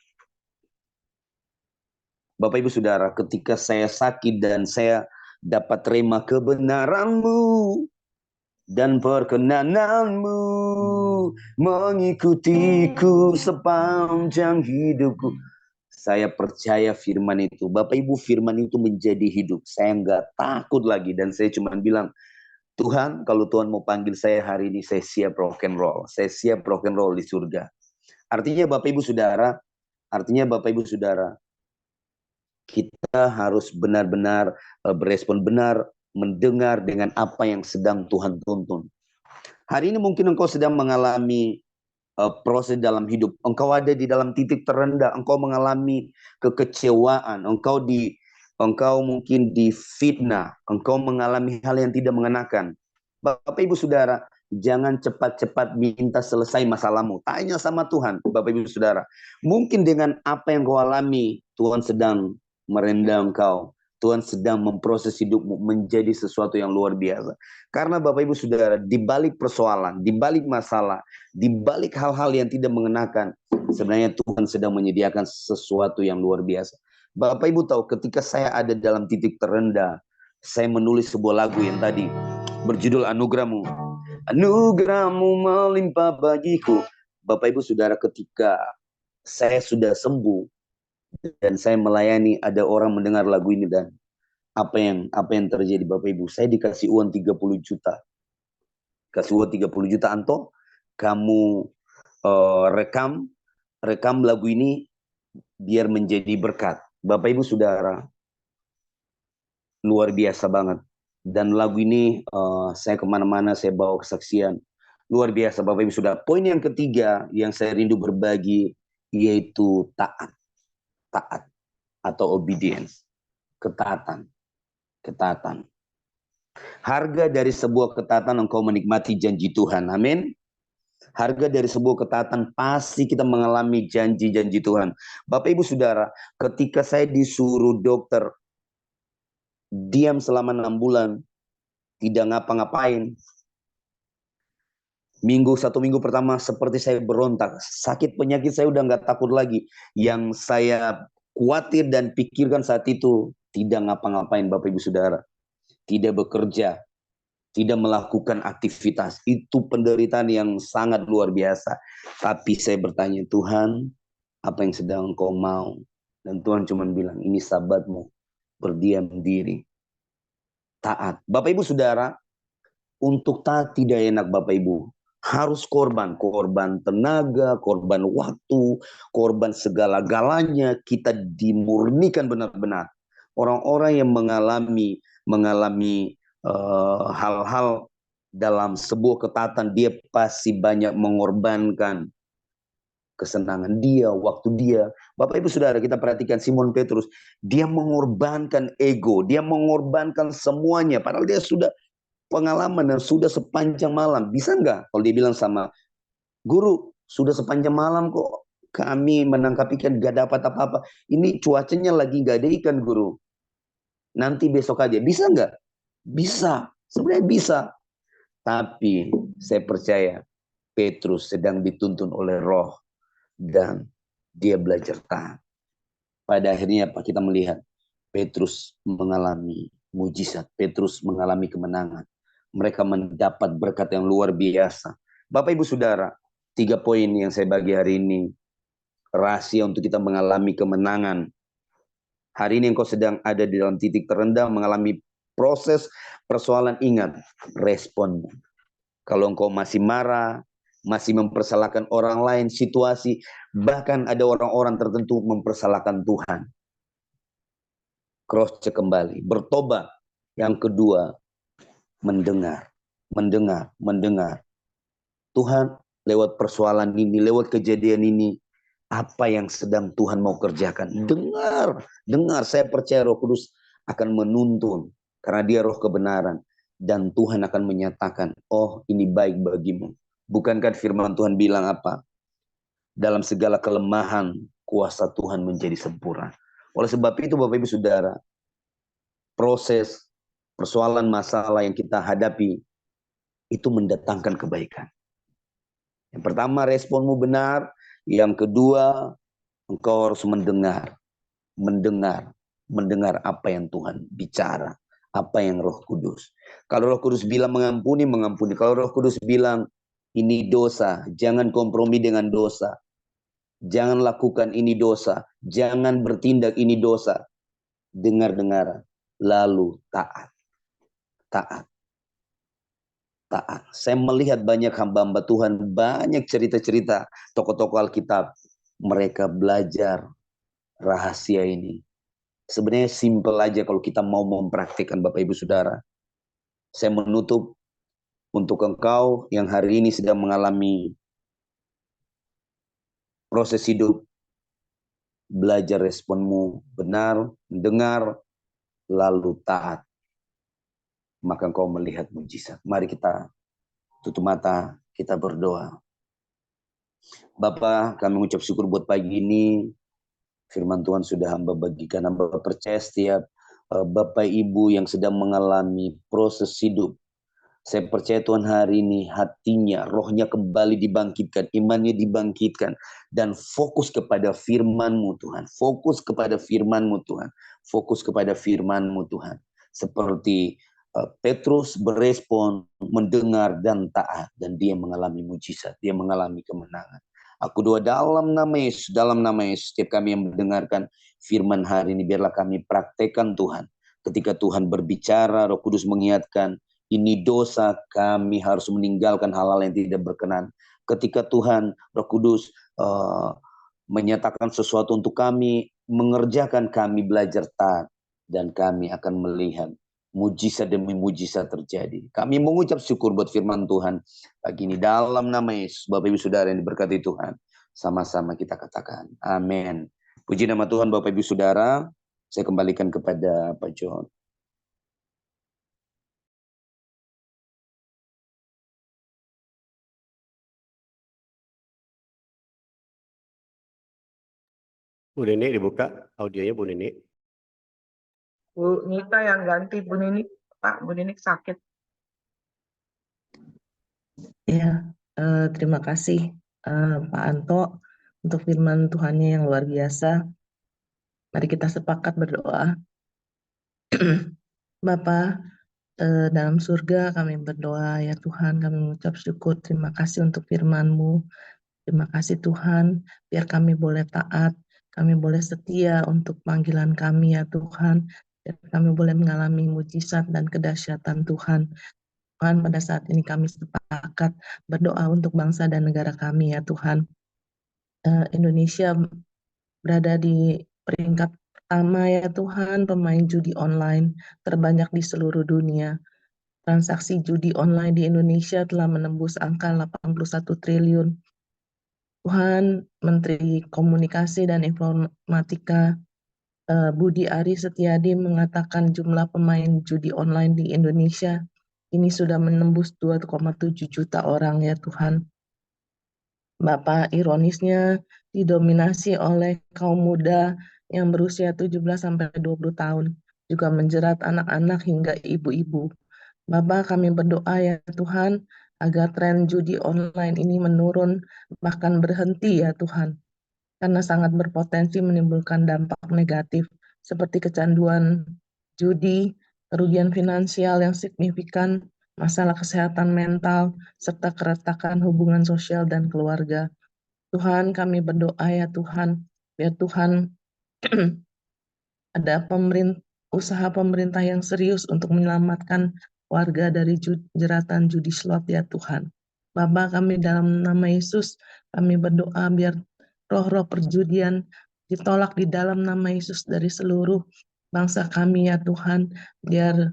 Bapak Ibu Saudara, ketika saya sakit dan saya dapat terima kebenaran-Mu dan perkenanan-Mu mengikutiku sepanjang hidupku. Saya percaya firman itu. Bapak Ibu, firman itu menjadi hidup. Saya nggak takut lagi. Dan saya cuma bilang, Tuhan, kalau Tuhan mau panggil saya hari ini, saya siap rock and roll. Saya siap rock and roll di surga. Artinya Bapak Ibu Saudara, kita harus benar-benar berespon benar, mendengar dengan apa yang sedang Tuhan tuntun. Hari ini mungkin engkau sedang mengalami proses dalam hidup. Engkau ada di dalam titik terendah, engkau mengalami kekecewaan, engkau mungkin difitnah, engkau mengalami hal yang tidak mengenakan. Bapak Ibu Saudara, jangan cepat-cepat minta selesai masalahmu. Tanya sama Tuhan, Bapak Ibu Saudara. Mungkin dengan apa yang kau alami, Tuhan sedang merendam engkau. Tuhan sedang memproses hidupmu menjadi sesuatu yang luar biasa. Karena Bapak Ibu Saudara, di balik persoalan, di balik masalah, di balik hal-hal yang tidak mengenakan, sebenarnya Tuhan sedang menyediakan sesuatu yang luar biasa. Bapak Ibu tahu, ketika saya ada dalam titik terendah, saya menulis sebuah lagu yang tadi berjudul Anugerah-Mu. Anugerah-Mu melimpah bagiku. Bapak Ibu Saudara, ketika saya sudah sembuh dan saya melayani, ada orang mendengar lagu ini dan apa yang terjadi Bapak Ibu? Saya dikasih uang 30 juta. Kasih uang 30 juta, Anto, kamu rekam lagu ini biar menjadi berkat. Bapak Ibu Saudara, luar biasa banget. Dan lagu ini saya kemana-mana, saya bawa kesaksian. Luar biasa Bapak Ibu Saudara. Poin yang ketiga yang saya rindu berbagi, yaitu taat. Taat atau obedience. Ketaatan. Harga dari sebuah ketaatan engkau menikmati janji Tuhan. Amin. Harga dari sebuah ketaatan pasti kita mengalami janji-janji Tuhan. Bapak Ibu Saudara, ketika saya disuruh dokter diam selama 6 bulan, tidak ngapa-ngapain. Satu minggu pertama seperti saya berontak. Sakit penyakit saya udah nggak takut lagi. Yang saya khawatir dan pikirkan saat itu, tidak ngapa-ngapain Bapak Ibu Saudara. Tidak bekerja, tidak melakukan aktivitas. Itu penderitaan yang sangat luar biasa. Tapi saya bertanya, Tuhan, apa yang sedang Engkau mau? Dan Tuhan cuma bilang, ini sabatmu, berdiam diri. Taat. Bapak Ibu Saudara, untuk taat tidak enak Bapak Ibu. Harus korban tenaga, korban waktu, korban segala-galanya. Kita dimurnikan benar-benar. Orang-orang yang mengalami hal-hal dalam sebuah ketaatan, dia pasti banyak mengorbankan kesenangan dia, waktu dia. Bapak Ibu Saudara, kita perhatikan Simon Petrus, dia mengorbankan ego, dia mengorbankan semuanya, padahal dia sudah pengalaman dan sudah sepanjang malam. Bisa nggak kalau dia bilang sama guru, sudah sepanjang malam kok kami menangkap ikan gak dapat apa-apa, ini cuacanya lagi gak ada ikan guru, nanti besok aja. Bisa nggak? Bisa, sebenarnya bisa. Tapi saya percaya Petrus sedang dituntun oleh Roh dan dia belajar taat. Pada akhirnya Pak, kita melihat Petrus mengalami mujizat, Petrus mengalami kemenangan. Mereka mendapat berkat yang luar biasa. Bapak Ibu Saudara, 3 poin yang saya bagi hari ini. Rahasia untuk kita mengalami kemenangan. Hari ini engkau sedang ada di dalam titik terendah, mengalami proses persoalan, ingat, responmu. Kalau engkau masih marah, masih mempersalahkan orang lain, situasi, bahkan ada orang-orang tertentu mempersalahkan Tuhan. Cross check kembali, bertobat. Yang kedua, mendengar. Tuhan, lewat persoalan ini, lewat kejadian ini, apa yang sedang Tuhan mau kerjakan? Dengar. Saya percaya Roh Kudus akan menuntun, karena dia roh kebenaran. Dan Tuhan akan menyatakan, oh ini baik bagimu. Bukankah firman Tuhan bilang apa? Dalam segala kelemahan, kuasa Tuhan menjadi sempurna. Oleh sebab itu Bapak Ibu Saudara, proses, persoalan, masalah yang kita hadapi, itu mendatangkan kebaikan. Yang pertama, responmu benar. Yang kedua, engkau harus mendengar apa yang Tuhan bicara, apa yang Roh Kudus. Kalau Roh Kudus bilang mengampuni. Kalau Roh Kudus bilang ini dosa, jangan kompromi dengan dosa. Jangan lakukan ini dosa, jangan bertindak ini dosa. Dengar, lalu taat. Saya melihat banyak hamba-hamba Tuhan, banyak cerita-cerita tokoh-tokoh Alkitab. Mereka belajar rahasia ini. Sebenarnya simpel aja kalau kita mau mempraktikkan Bapak Ibu Saudara. Saya menutup untuk engkau yang hari ini sedang mengalami proses hidup. Belajar responmu benar, mendengar, lalu taat. Maka engkau melihat mujizat. Mari kita tutup mata, kita berdoa. Bapa, kami mengucap syukur buat pagi ini. Firman Tuhan sudah hamba bagikan. Hamba percaya setiap Bapak Ibu yang sedang mengalami proses hidup. Saya percaya Tuhan hari ini hatinya, rohnya kembali dibangkitkan, imannya dibangkitkan. Dan fokus kepada firman-Mu Tuhan. Fokus kepada firman-Mu Tuhan. Fokus kepada firman-Mu Tuhan. Seperti Petrus berespon, mendengar dan taat. Dan dia mengalami mujizat, dia mengalami kemenangan. Aku doa dalam nama Yesus, setiap kami yang mendengarkan firman hari ini, biarlah kami praktekkan Tuhan. Ketika Tuhan berbicara, Roh Kudus mengingatkan, ini dosa, kami harus meninggalkan hal-hal yang tidak berkenan. Ketika Tuhan, Roh Kudus menyatakan sesuatu untuk kami, mengerjakan, kami belajar taat. Dan kami akan melihat mujizat demi mujizat terjadi. Kami mengucap syukur buat firman Tuhan pagi ini dalam nama Yesus. Bapak Ibu Saudara yang diberkati Tuhan, sama-sama kita katakan amin. Puji nama Tuhan. Bapak Ibu Saudara, saya kembalikan kepada Pak John. Bu Nini dibuka audionya Bu Nini. Bu Nita yang ganti Bu Nini, Pak. Bu Nini sakit. Ya, terima kasih Pak Anto untuk firman Tuhannya yang luar biasa. Mari kita sepakat berdoa. Bapa dalam surga, kami berdoa ya Tuhan, kami mengucap syukur, terima kasih untuk firman-Mu. Terima kasih Tuhan, biar kami boleh taat, kami boleh setia untuk panggilan kami ya Tuhan, biar kami boleh mengalami mujizat dan kedahsyatan Tuhan. Tuhan, pada saat ini kami sepakat berdoa untuk bangsa dan negara kami ya Tuhan. Indonesia berada di peringkat pertama ya Tuhan, pemain judi online terbanyak di seluruh dunia. Transaksi judi online di Indonesia telah menembus angka 81 triliun. Tuhan, Menteri Komunikasi dan Informatika Budi Ari Setiadi mengatakan jumlah pemain judi online di Indonesia ini sudah menembus 2,7 juta orang ya Tuhan. Bapak, ironisnya didominasi oleh kaum muda yang berusia 17-20 tahun, juga menjerat anak-anak hingga ibu-ibu. Bapak, kami berdoa ya Tuhan, agar tren judi online ini menurun, bahkan berhenti ya Tuhan, karena sangat berpotensi menimbulkan dampak negatif, seperti kecanduan judi, kerugian finansial yang signifikan, masalah kesehatan mental, serta keretakan hubungan sosial dan keluarga. Tuhan, kami berdoa ya Tuhan, biar Tuhan ada usaha pemerintah yang serius untuk menyelamatkan warga dari jeratan judi slot ya Tuhan. Bapa kami dalam nama Yesus, kami berdoa biar roh-roh perjudian ditolak di dalam nama Yesus dari seluruh bangsa kami ya Tuhan, biar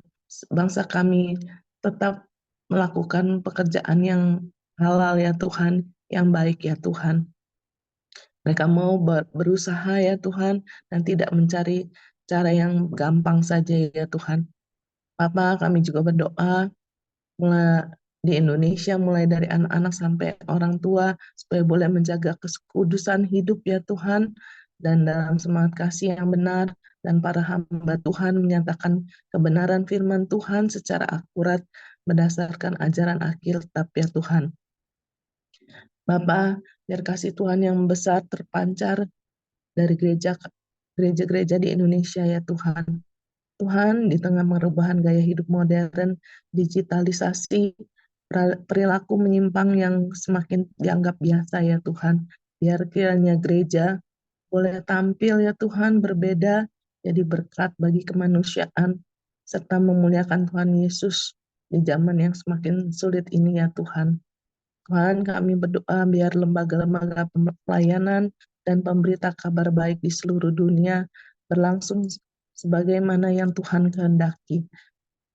bangsa kami tetap melakukan pekerjaan yang halal ya Tuhan, yang baik ya Tuhan. Mereka mau berusaha ya Tuhan dan tidak mencari cara yang gampang saja ya Tuhan. Bapa, kami juga berdoa mulai di Indonesia, mulai dari anak-anak sampai orang tua, supaya boleh menjaga kekudusan hidup ya Tuhan, dan dalam semangat kasih yang benar, dan para hamba Tuhan menyatakan kebenaran firman Tuhan secara akurat berdasarkan ajaran Alkitab ya Tuhan. Bapa, biar kasih Tuhan yang besar terpancar dari gereja-gereja di Indonesia ya Tuhan. Tuhan, di tengah perubahan gaya hidup modern, digitalisasi, perilaku menyimpang yang semakin dianggap biasa ya Tuhan. Biar kiranya gereja boleh tampil ya Tuhan berbeda, jadi berkat bagi kemanusiaan, serta memuliakan Tuhan Yesus di zaman yang semakin sulit ini ya Tuhan. Tuhan, kami berdoa biar lembaga-lembaga pelayanan dan pemberita kabar baik di seluruh dunia berlangsung sebagaimana yang Tuhan kehendaki.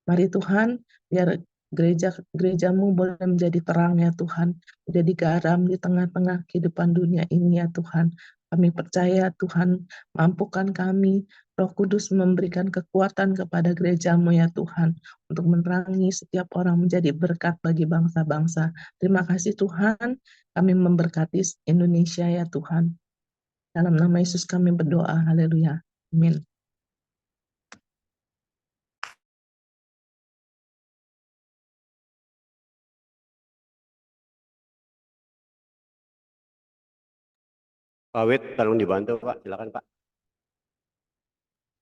Mari Tuhan, biar gereja-gerejamu boleh menjadi terang ya Tuhan, menjadi garam di tengah-tengah kehidupan dunia ini ya Tuhan. Kami percaya Tuhan mampukan kami, Roh Kudus memberikan kekuatan kepada gerejamu ya Tuhan, untuk menerangi setiap orang menjadi berkat bagi bangsa-bangsa. Terima kasih Tuhan, kami memberkati Indonesia ya Tuhan. Dalam nama Yesus kami berdoa, haleluya. Amin. Pak Wid, tolong dibantu Pak, silakan Pak.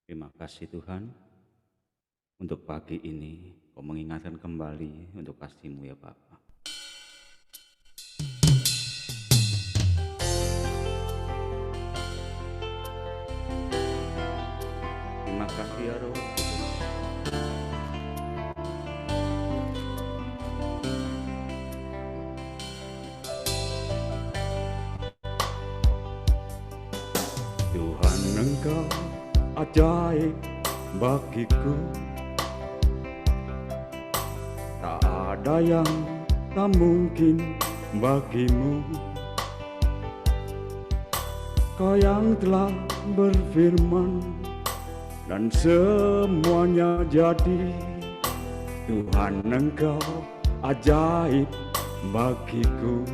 Terima kasih Tuhan, untuk pagi ini Kau mengingatkan kembali untuk kasih-Mu ya Bapa. Terima kasih ya Roh Kudus. Tuhan, Engkau ajaib bagiku, tak ada yang tak mungkin bagimu. Kau yang telah berfirman dan semuanya jadi. Tuhan, Engkau ajaib bagiku.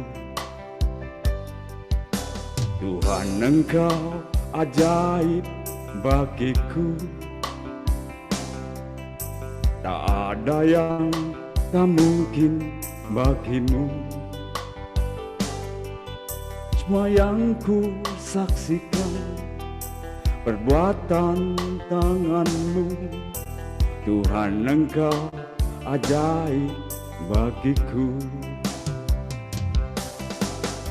Tuhan, Engkau ajaib bagiku, tak ada yang tak mungkin bagimu. Semua yang ku saksikan perbuatan tangan-Mu. Tuhan, Engkau ajaib bagiku.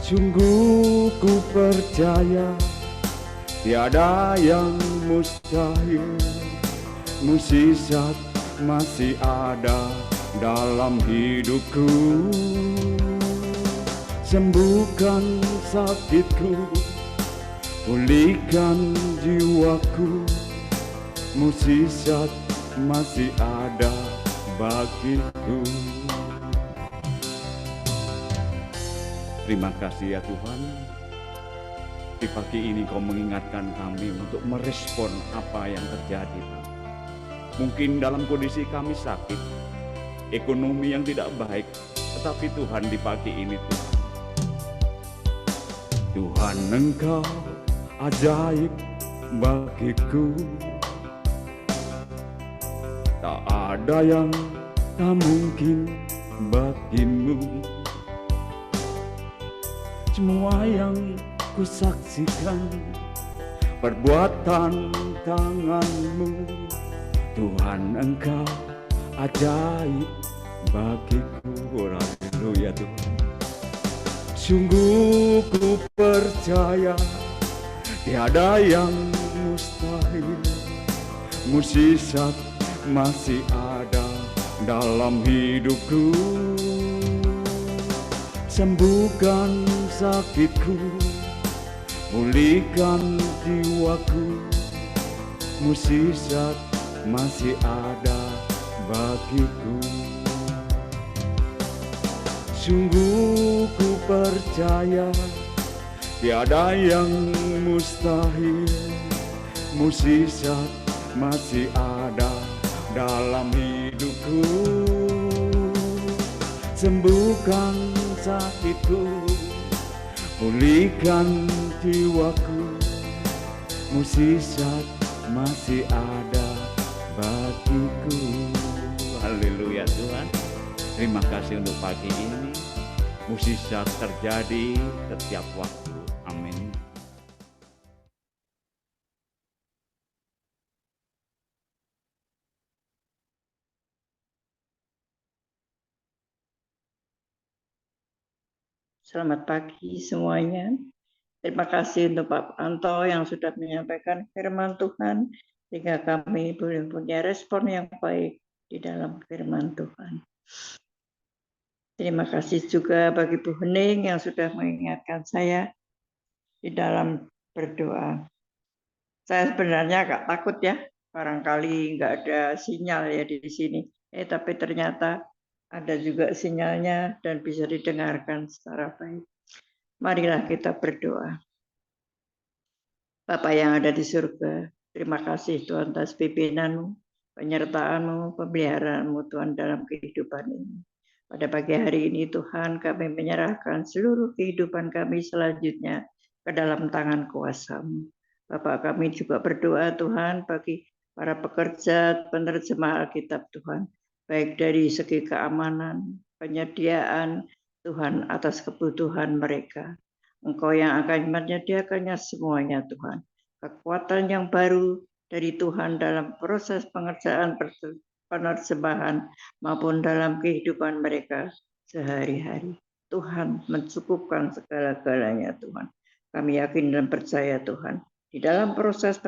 Sungguh ku percaya tiada yang mustahil, mukjizat masih ada dalam hidupku. Sembuhkan sakitku, pulihkan jiwaku, mukjizat masih ada bagiku. Terima kasih ya Tuhan, di pagi ini Kau mengingatkan kami untuk merespon apa yang terjadi. Mungkin dalam kondisi kami sakit, ekonomi yang tidak baik, tetapi Tuhan di pagi ini Tuhan, Engkau ajaib bagiku, tak ada yang tak mungkin bagimu. Semua yang ku saksikan perbuatan tangan-Mu. Tuhan, Engkau ajaib bagiku. Haleluya Tuhan. Sungguh ku percaya tiada yang mustahil, mukjizat masih ada dalam hidupku. Sembuhkan sakitku, pulihkan jiwaku, mukjizat masih ada bagiku. Sungguh ku percaya tiada yang mustahil, mukjizat masih ada dalam hidupku. Sembuhkan sakitku, pulihkan jiwaku, mukjizat masih ada bagiku. Haleluya Tuhan. Terima kasih untuk pagi ini. Mukjizat terjadi setiap waktu. Amin. Selamat pagi semuanya. Terima kasih untuk Pak Anto yang sudah menyampaikan firman Tuhan, sehingga kami boleh punya respon yang baik di dalam firman Tuhan. Terima kasih juga bagi Bu Hening yang sudah mengingatkan saya di dalam berdoa. Saya sebenarnya agak takut ya, barangkali nggak ada sinyal ya di sini. Tapi ternyata ada juga sinyalnya dan bisa didengarkan secara baik. Marilah kita berdoa. Bapa yang ada di surga, terima kasih Tuhan atas pimpinan-Mu, penyertaan-Mu, pemeliharaanmu Tuhan dalam kehidupan ini. Pada pagi hari ini Tuhan, kami menyerahkan seluruh kehidupan kami selanjutnya ke dalam tangan kuasa-Mu. Bapak, kami juga berdoa Tuhan bagi para pekerja penerjemah Alkitab Tuhan, baik dari segi keamanan, penyediaan Tuhan atas kebutuhan mereka. Engkau yang akan menyediakannya semuanya Tuhan. Kekuatan yang baru dari Tuhan dalam proses pengerjaan penerjemahan maupun dalam kehidupan mereka sehari-hari. Tuhan mencukupkan segala-galanya Tuhan. Kami yakin dan percaya Tuhan. Di dalam proses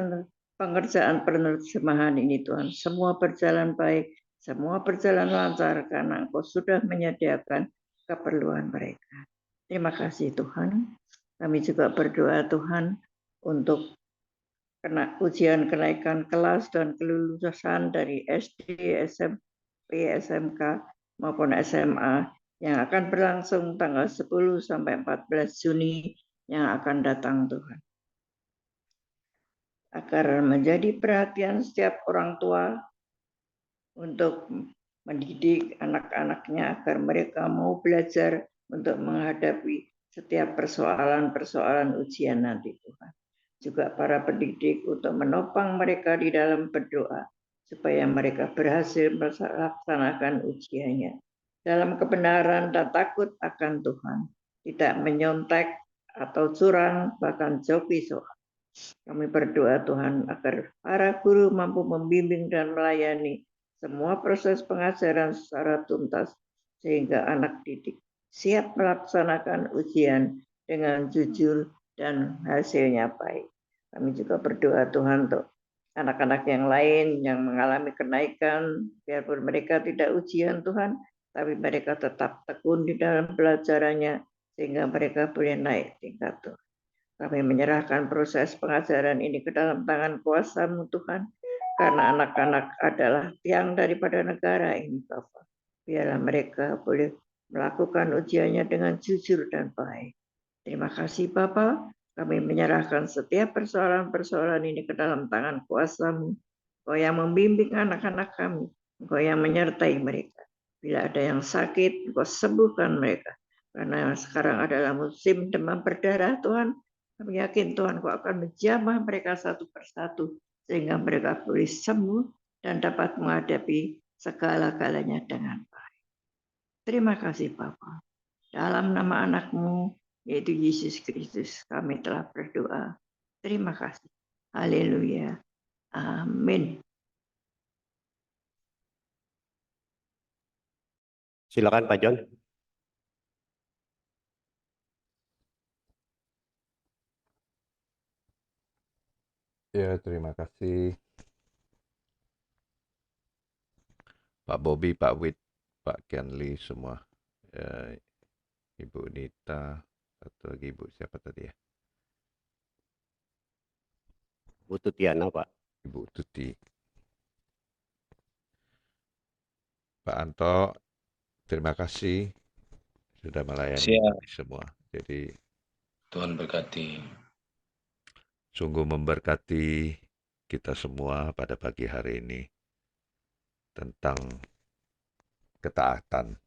pengerjaan penerjemahan ini Tuhan, semua berjalan baik, semua berjalan lancar karena Engkau sudah menyediakan keperluan mereka. Terima kasih Tuhan. Kami juga berdoa Tuhan untuk ujian kenaikan kelas dan kelulusan dari SD, SMP, SMK maupun SMA yang akan berlangsung tanggal 10 sampai 14 Juni yang akan datang Tuhan. Agar menjadi perhatian setiap orang tua untuk mendidik anak-anaknya agar mereka mau belajar untuk menghadapi setiap persoalan-persoalan ujian nanti Tuhan. Juga para pendidik untuk menopang mereka di dalam berdoa supaya mereka berhasil melaksanakan ujiannya dalam kebenaran dan takut akan Tuhan, tidak menyontek atau curang bahkan joki soal. Kami berdoa Tuhan agar para guru mampu membimbing dan melayani semua proses pengajaran secara tuntas sehingga anak didik siap melaksanakan ujian dengan jujur dan hasilnya baik. Kami juga berdoa Tuhan untuk anak-anak yang lain yang mengalami kenaikan, biarpun mereka tidak ujian Tuhan, tapi mereka tetap tekun di dalam pelajarannya sehingga mereka boleh naik tingkat Tuhan. Kami menyerahkan proses pengajaran ini ke dalam tangan kuasa-Mu Tuhan, karena anak-anak adalah tiang daripada negara ini Bapa. Biarlah mereka boleh melakukan ujiannya dengan jujur dan baik. Terima kasih Bapa. Kami menyerahkan setiap persoalan-persoalan ini ke dalam tangan kuasa-Mu. Engkau yang membimbing anak-anak kami. Engkau yang menyertai mereka. Bila ada yang sakit, Engkau sembuhkan mereka. Karena sekarang adalah musim demam berdarah Tuhan. Kami yakin Tuhan Engkau akan menjamah mereka satu persatu. Sehingga mereka boleh sembuh dan dapat menghadapi segala-galanya dengan baik. Terima kasih Bapa. Dalam nama anak-Mu, yaitu Yesus Kristus, kami telah berdoa. Terima kasih. Haleluya. Amin. Silakan Pak John. Ya, terima kasih Pak Bobi, Pak Wid, Pak Kenli semua. Ya, Ibu Nita, satu lagi Ibu siapa tadi ya? Bu Tutiana, Pak. Ibu Tuti. Pak Anto, terima kasih sudah melayani Siap, kami semua. Jadi Tuhan berkati. sungguh memberkati kita semua pada pagi hari ini tentang ketaatan.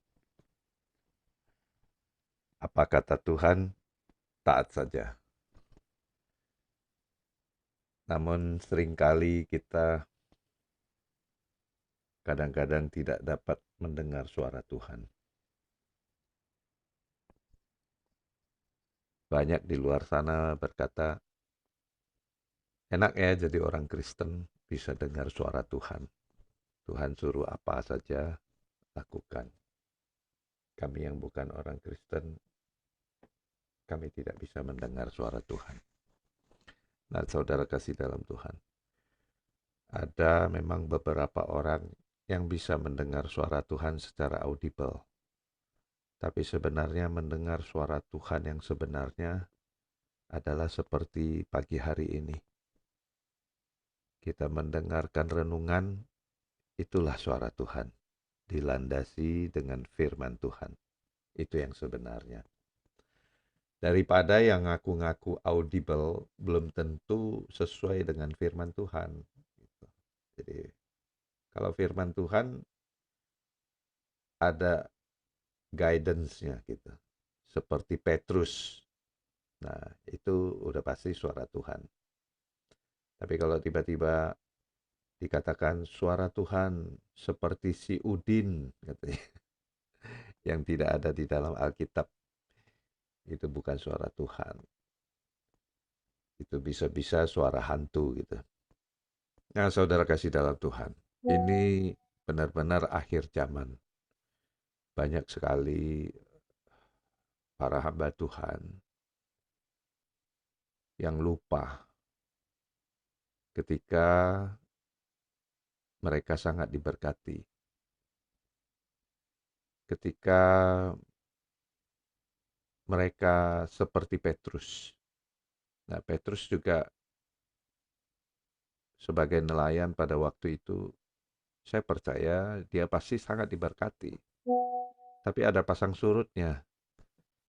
Apa kata Tuhan? Taat saja. Namun seringkali kita kadang-kadang tidak dapat mendengar suara Tuhan. Banyak di luar sana berkata, enak ya jadi orang Kristen bisa dengar suara Tuhan. Tuhan suruh apa saja lakukan. Kami yang bukan orang Kristen, kami tidak bisa mendengar suara Tuhan. Nah, saudara kasih dalam Tuhan. Ada memang beberapa orang yang bisa mendengar suara Tuhan secara audible. Tapi sebenarnya mendengar suara Tuhan yang sebenarnya adalah seperti pagi hari ini. Kita mendengarkan renungan, itulah suara Tuhan. Dilandasi dengan firman Tuhan. Itu yang sebenarnya. Daripada yang ngaku-ngaku audible, belum tentu sesuai dengan firman Tuhan. Jadi, kalau firman Tuhan ada guidance-nya gitu. Seperti Petrus. Nah, itu udah pasti suara Tuhan. Tapi kalau tiba-tiba dikatakan suara Tuhan seperti si Udin, katanya, yang tidak ada di dalam Alkitab, itu bukan suara Tuhan. Itu bisa-bisa suara hantu gitu. Nah, saudara kasih dalam Tuhan, ini benar-benar akhir zaman. Banyak sekali para hamba Tuhan yang lupa ketika mereka sangat diberkati. Ketika mereka seperti Petrus. Nah, Petrus juga sebagai nelayan pada waktu itu, saya percaya dia pasti sangat diberkati. Tapi ada pasang surutnya.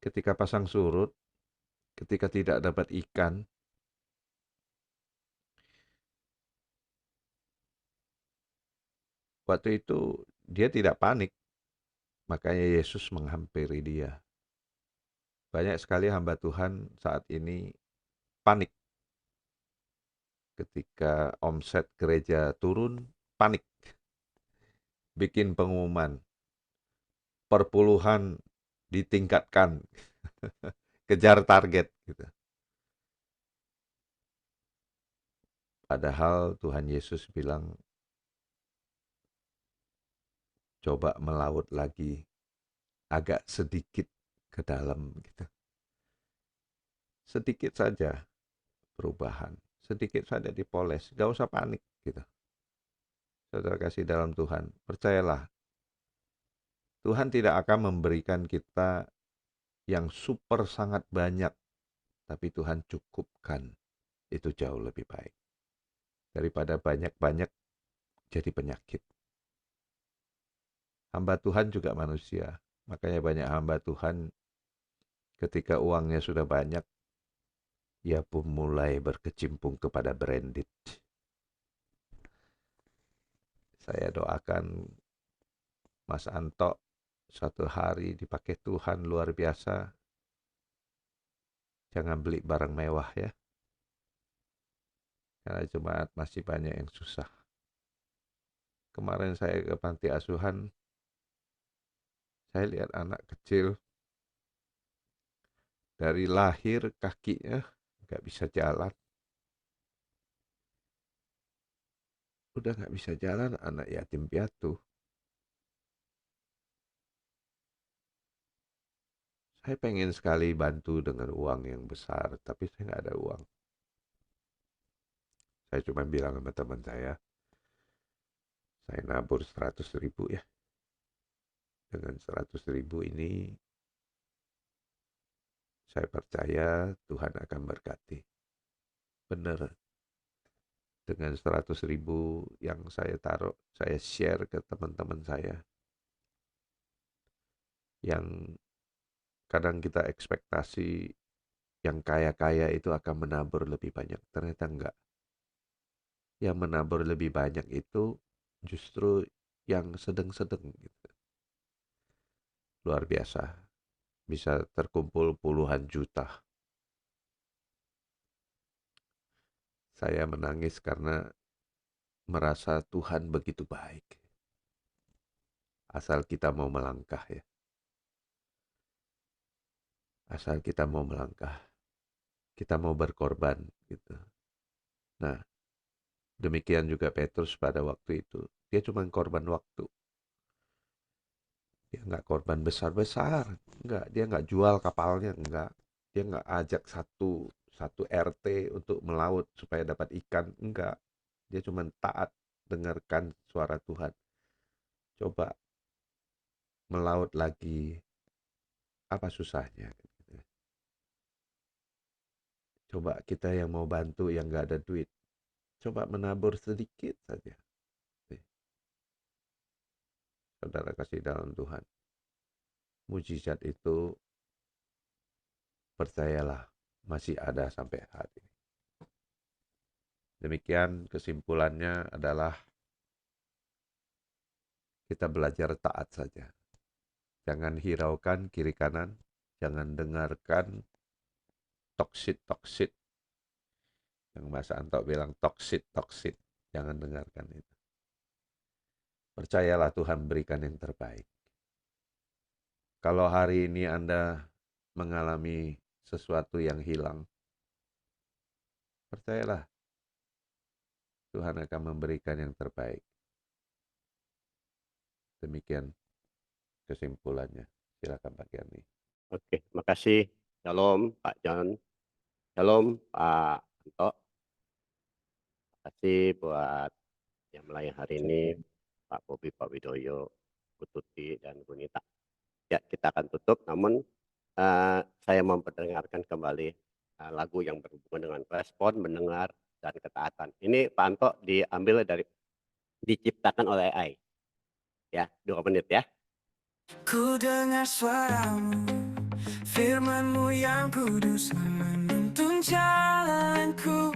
Ketika pasang surut, ketika tidak dapat ikan, waktu itu dia tidak panik. Makanya Yesus menghampiri dia. Banyak sekali hamba Tuhan saat ini panik. Ketika omset gereja turun, panik. Bikin pengumuman. Perpuluhan ditingkatkan. Kejar target gitu. Padahal Tuhan Yesus bilang, coba melaut lagi, agak sedikit ke dalam gitu. Sedikit saja perubahan, sedikit saja dipoles, gak usah panik gitu. Saudara kasih dalam Tuhan, percayalah, Tuhan tidak akan memberikan kita yang super sangat banyak, tapi Tuhan cukupkan, itu jauh lebih baik. Daripada banyak-banyak jadi penyakit. Hamba Tuhan juga manusia, makanya banyak hamba Tuhan ketika uangnya sudah banyak, ia pun mulai berkecimpung kepada branded. Saya doakan Mas Anto suatu hari dipakai Tuhan luar biasa. Jangan beli barang mewah ya. Karena jemaat masih banyak yang susah. Kemarin saya ke panti asuhan, saya lihat anak kecil dari lahir kakinya nggak bisa jalan. Udah nggak bisa jalan, anak yatim piatu. Saya pengen sekali bantu dengan uang yang besar, tapi saya nggak ada uang. Saya cuma bilang sama teman saya nabur 100.000 ya. Dengan 100.000 ini, saya percaya Tuhan akan berkati. Benar. Dengan 100.000 yang saya taruh, saya share ke teman-teman saya. Yang kadang kita ekspektasi yang kaya-kaya itu akan menabur lebih banyak. Ternyata enggak. Yang menabur lebih banyak itu justru yang sedang-sedang gitu. Luar biasa. Bisa terkumpul puluhan juta. Saya menangis karena merasa Tuhan begitu baik. Asal kita mau melangkah ya. Asal kita mau melangkah. Kita mau berkorban gitu. Nah, demikian juga Petrus pada waktu itu. Dia cuma korban waktu. Dia nggak korban besar-besar. Enggak, dia nggak jual kapalnya, enggak. Dia nggak ajak satu RT untuk melaut supaya dapat ikan, enggak. Dia cuma taat dengarkan suara Tuhan. Coba melaut lagi, apa susahnya? Coba kita yang mau bantu yang nggak ada duit, coba menabur sedikit saja. Saudara kasih dalam Tuhan, mujizat itu percayalah masih ada sampai hari ini. Demikian kesimpulannya adalah kita belajar taat saja. Jangan hiraukan kiri kanan, jangan dengarkan toksit. Yang Mas Anto bilang toksit. Jangan dengarkan itu. Percayalah Tuhan berikan yang terbaik. Kalau hari ini Anda mengalami sesuatu yang hilang, percayalah Tuhan akan memberikan yang terbaik. Demikian kesimpulannya. Silakan Pak Gianni. Oke, makasih. Shalom Pak John. Shalom Pak Anto. Terima kasih buat yang melayani hari ini, Pak Bobi, Pak Widoyo, Bu Tuti, dan Bu Nita. Ya, kita akan tutup, namun saya memperdengarkan kembali lagu yang berhubungan dengan respon, mendengar, dan ketaatan. Ini Pak Anto diambil dari, diciptakan oleh AI. Ya, 2 menit ya. Ku dengar suaramu, firmanmu yang kudus menuntun jalanku.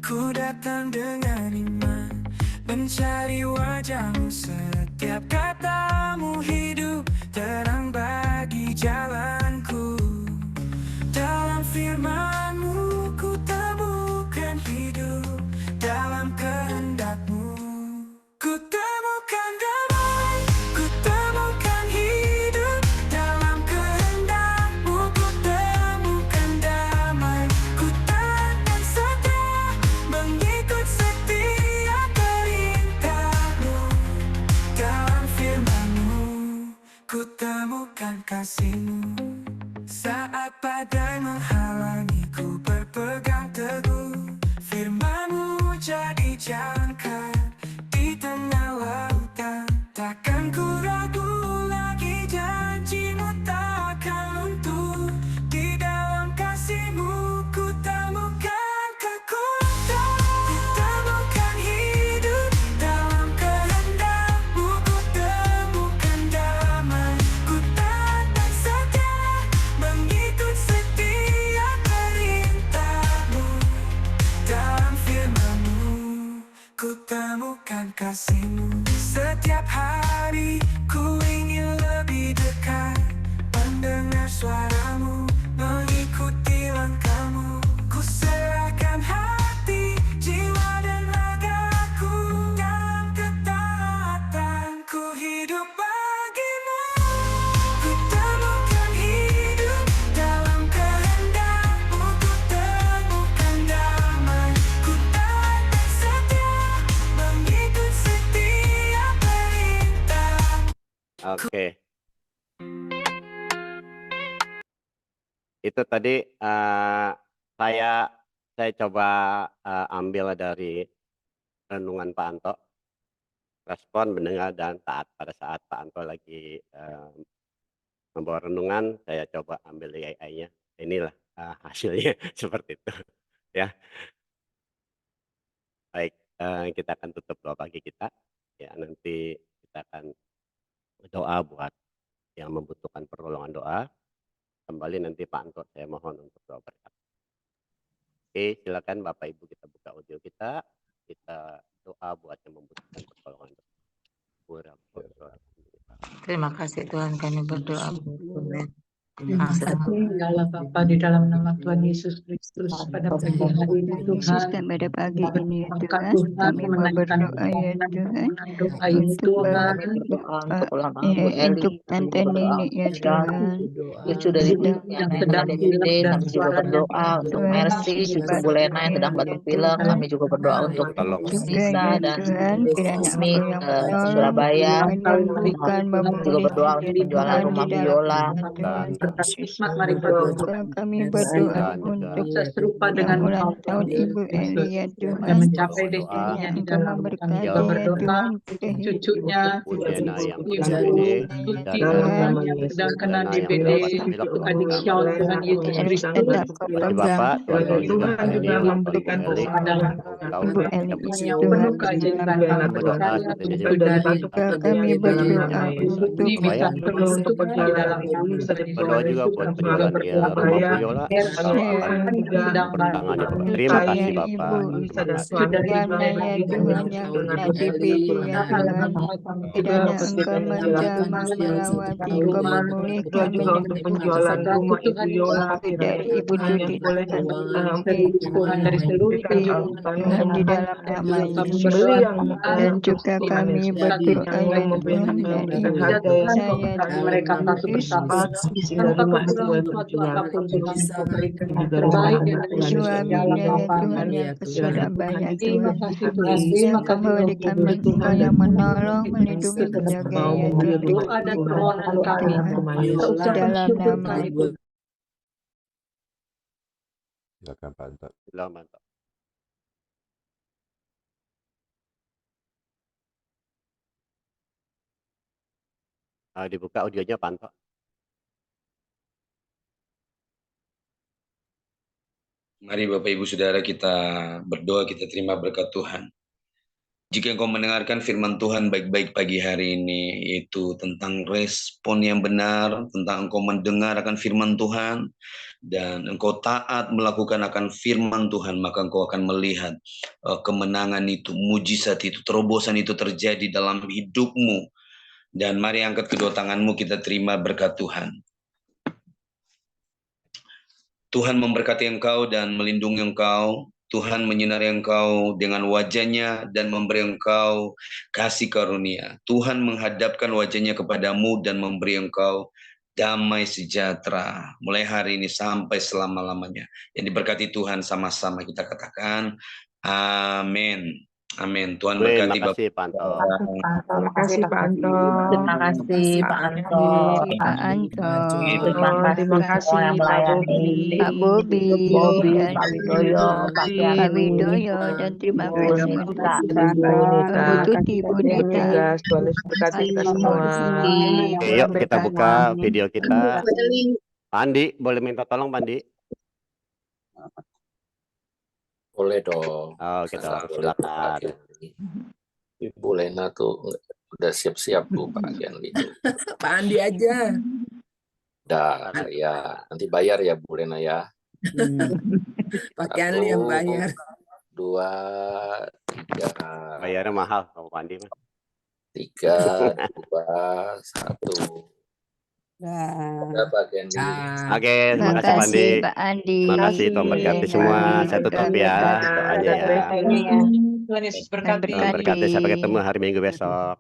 Ku datang dengan iman, mencari wajahmu. Setiap katamu hidup terang bagi jalanku. Dalam firmanmu ku temukan hidup, dalam kehendakmu ku temukan damai, ku temukan hidup. Dalam kehendakmu ku temukan damai. Ku taat dan setia, mengikut setiap perintahmu. Dalam firmanmu ku temukan kasihmu. Saat badai menghalangi, ku berpegang teguh. Firmanmu jadi jangkar di tengah lautan. Takkan ku ragu lagi, janjimu takkan luntur. Di dalam kasihmu ku temukan kekuatan, ku temukan hidup. Dalam kehendakmu ku temukan damai. Ku taat dan setia, mengikut setiap perintahmu. Dalam firmanmu ku temukan kasihmu. Setiap hari ku ingin lebih dekat, mendengar suaramu, mengikuti langkahmu. Ku serahkan hati, jiwa dan ragaku. Dalam ketaatan ku hidup bagimu. Ku temukan hidup. Dalam kehendakmu ku temukan damai. Ku taat dan setia, mengikut setiap perintah. Oke. itu tadi saya coba ambil dari renungan Pak Anto, respon, mendengar, dan taat. Pada saat Pak Anto lagi membawa renungan, saya coba ambil AI-nya. Inilah hasilnya seperti itu. Ya, baik, kita akan tutup doa pagi kita. Ya, nanti kita akan berdoa buat yang membutuhkan pertolongan doa. Kembali nanti Pak Anto saya mohon untuk doa berkat. Oke, silakan Bapak Ibu kita buka audio kita. Kita doa buat yang membutuhkan pertolongan doa. Terima kasih Tuhan, kami berdoa. Terima kasih ya Allah Bapa, di dalam nama Tuhan Yesus Kristus pada pagi hari ini Tuhan, dan pada pagi ini ya angkat Tuhan, Tuhan kami mau menaikkan berdoa ya Tuhan, doa ini Tuhan, untuk Tante Nini ya Tuhan, yang sedang pilek dan suaranya untuk Mercy, untuk Bu Lena yang sedang batuk pilek, kami juga berdoa untuk Sisa dan Resmi Surabaya, juga berdoa untuk penjualan rumah Viola. Hikmat mari berdoa. Kami berdoa untuk serupa dengan ulang tahun Ibu Eli ya Tuhan, yang mencapai destinasinya di dalam kami juga berdoa cucunya Ibu Tuti Tuhan yang sedang kena DBD untuk adik Syaul Tuhan Yesus Kristus. Tuhan juga memberikan kesadaran Ibu Eli yang penuh keajaiban kami berdoa untuk bisa penuh untuk di dalam berdoa juga buat penjualan ya rumah Viola. sedang Terima kasih Bapak. sudah ya Tuhan yang kena DBD ya Tuhan, kiranya Engkau menjamah melawati Engkau memulihkan untuk penjualan rumah Ibu Yola dari Ibu Tuti Tuhan dari seluruh Tuhan di dalam nama Yesus, dan juga kami berdoa ya Tuhan dari saya mereka satu bersama tanpa kekurangan suatu apapun Tuhan memberikan terbaik yang dari suaminya ya Tuhan yang ke Surabaya terima Tuhan, kasih Tuhan, terima kasih memberikan Engkau yang menolong, melindungi, menjaga ya Tuhan, doa dan permohonan kami di dalam nama Yesus. Silakan Pak Anto. Silakan Pak Anto. Dibuka audionya Pak Anto. Mari Bapak Ibu Saudara kita berdoa, kita terima berkat Tuhan. Jika engkau mendengarkan firman Tuhan baik-baik pagi hari ini, yaitu tentang respon yang benar, tentang engkau mendengar akan firman Tuhan, dan engkau taat melakukan akan firman Tuhan, maka engkau akan melihat kemenangan itu, mujizat itu, terobosan itu terjadi dalam hidupmu. Dan mari angkat kedua tanganmu, kita terima berkat Tuhan. Tuhan memberkati engkau dan melindungi engkau. Tuhan menyinari engkau dengan wajahnya dan memberi engkau kasih karunia. Tuhan menghadapkan wajahnya kepadamu dan memberi engkau damai sejahtera. Mulai hari ini sampai selama-lamanya. Yang diberkati Tuhan sama-sama kita katakan. Amin. Amin. Tuhan berkati Bapak. Terima kasih Pak Anto. Terima kasih Pak Anto. Terima kasih Pak Anto. Pak Anto. Terima kasih yang melayani. Pak Bobi, dan Pak Widoyo, Pak Widoyo, dan terima kasih untuk Bu Tuti, Bu Nita. Tuhan Yesus berkati kita semua. Oke, yuk kita buka video kita. Pak Andi, boleh minta tolong Pak Andi? Boleh dong. Oh, kita silakan. Ibu Lena tuh udah siap-siap tuh bagian itu. Pak Andi aja. Udah, ya nanti bayar ya Bu Lena ya. Pakai Andi yang bayar. 2, 3. Bayarnya mahal kalau Pak Andi. 3, 2, 1. Oke, terima kasih Pak Andi. Terima kasih, Tuhan berkati semua. Saya tutup ya doanya ya. Tuhan Yesus berkati. Tuhan berkati, sampai ketemu hari Minggu besok.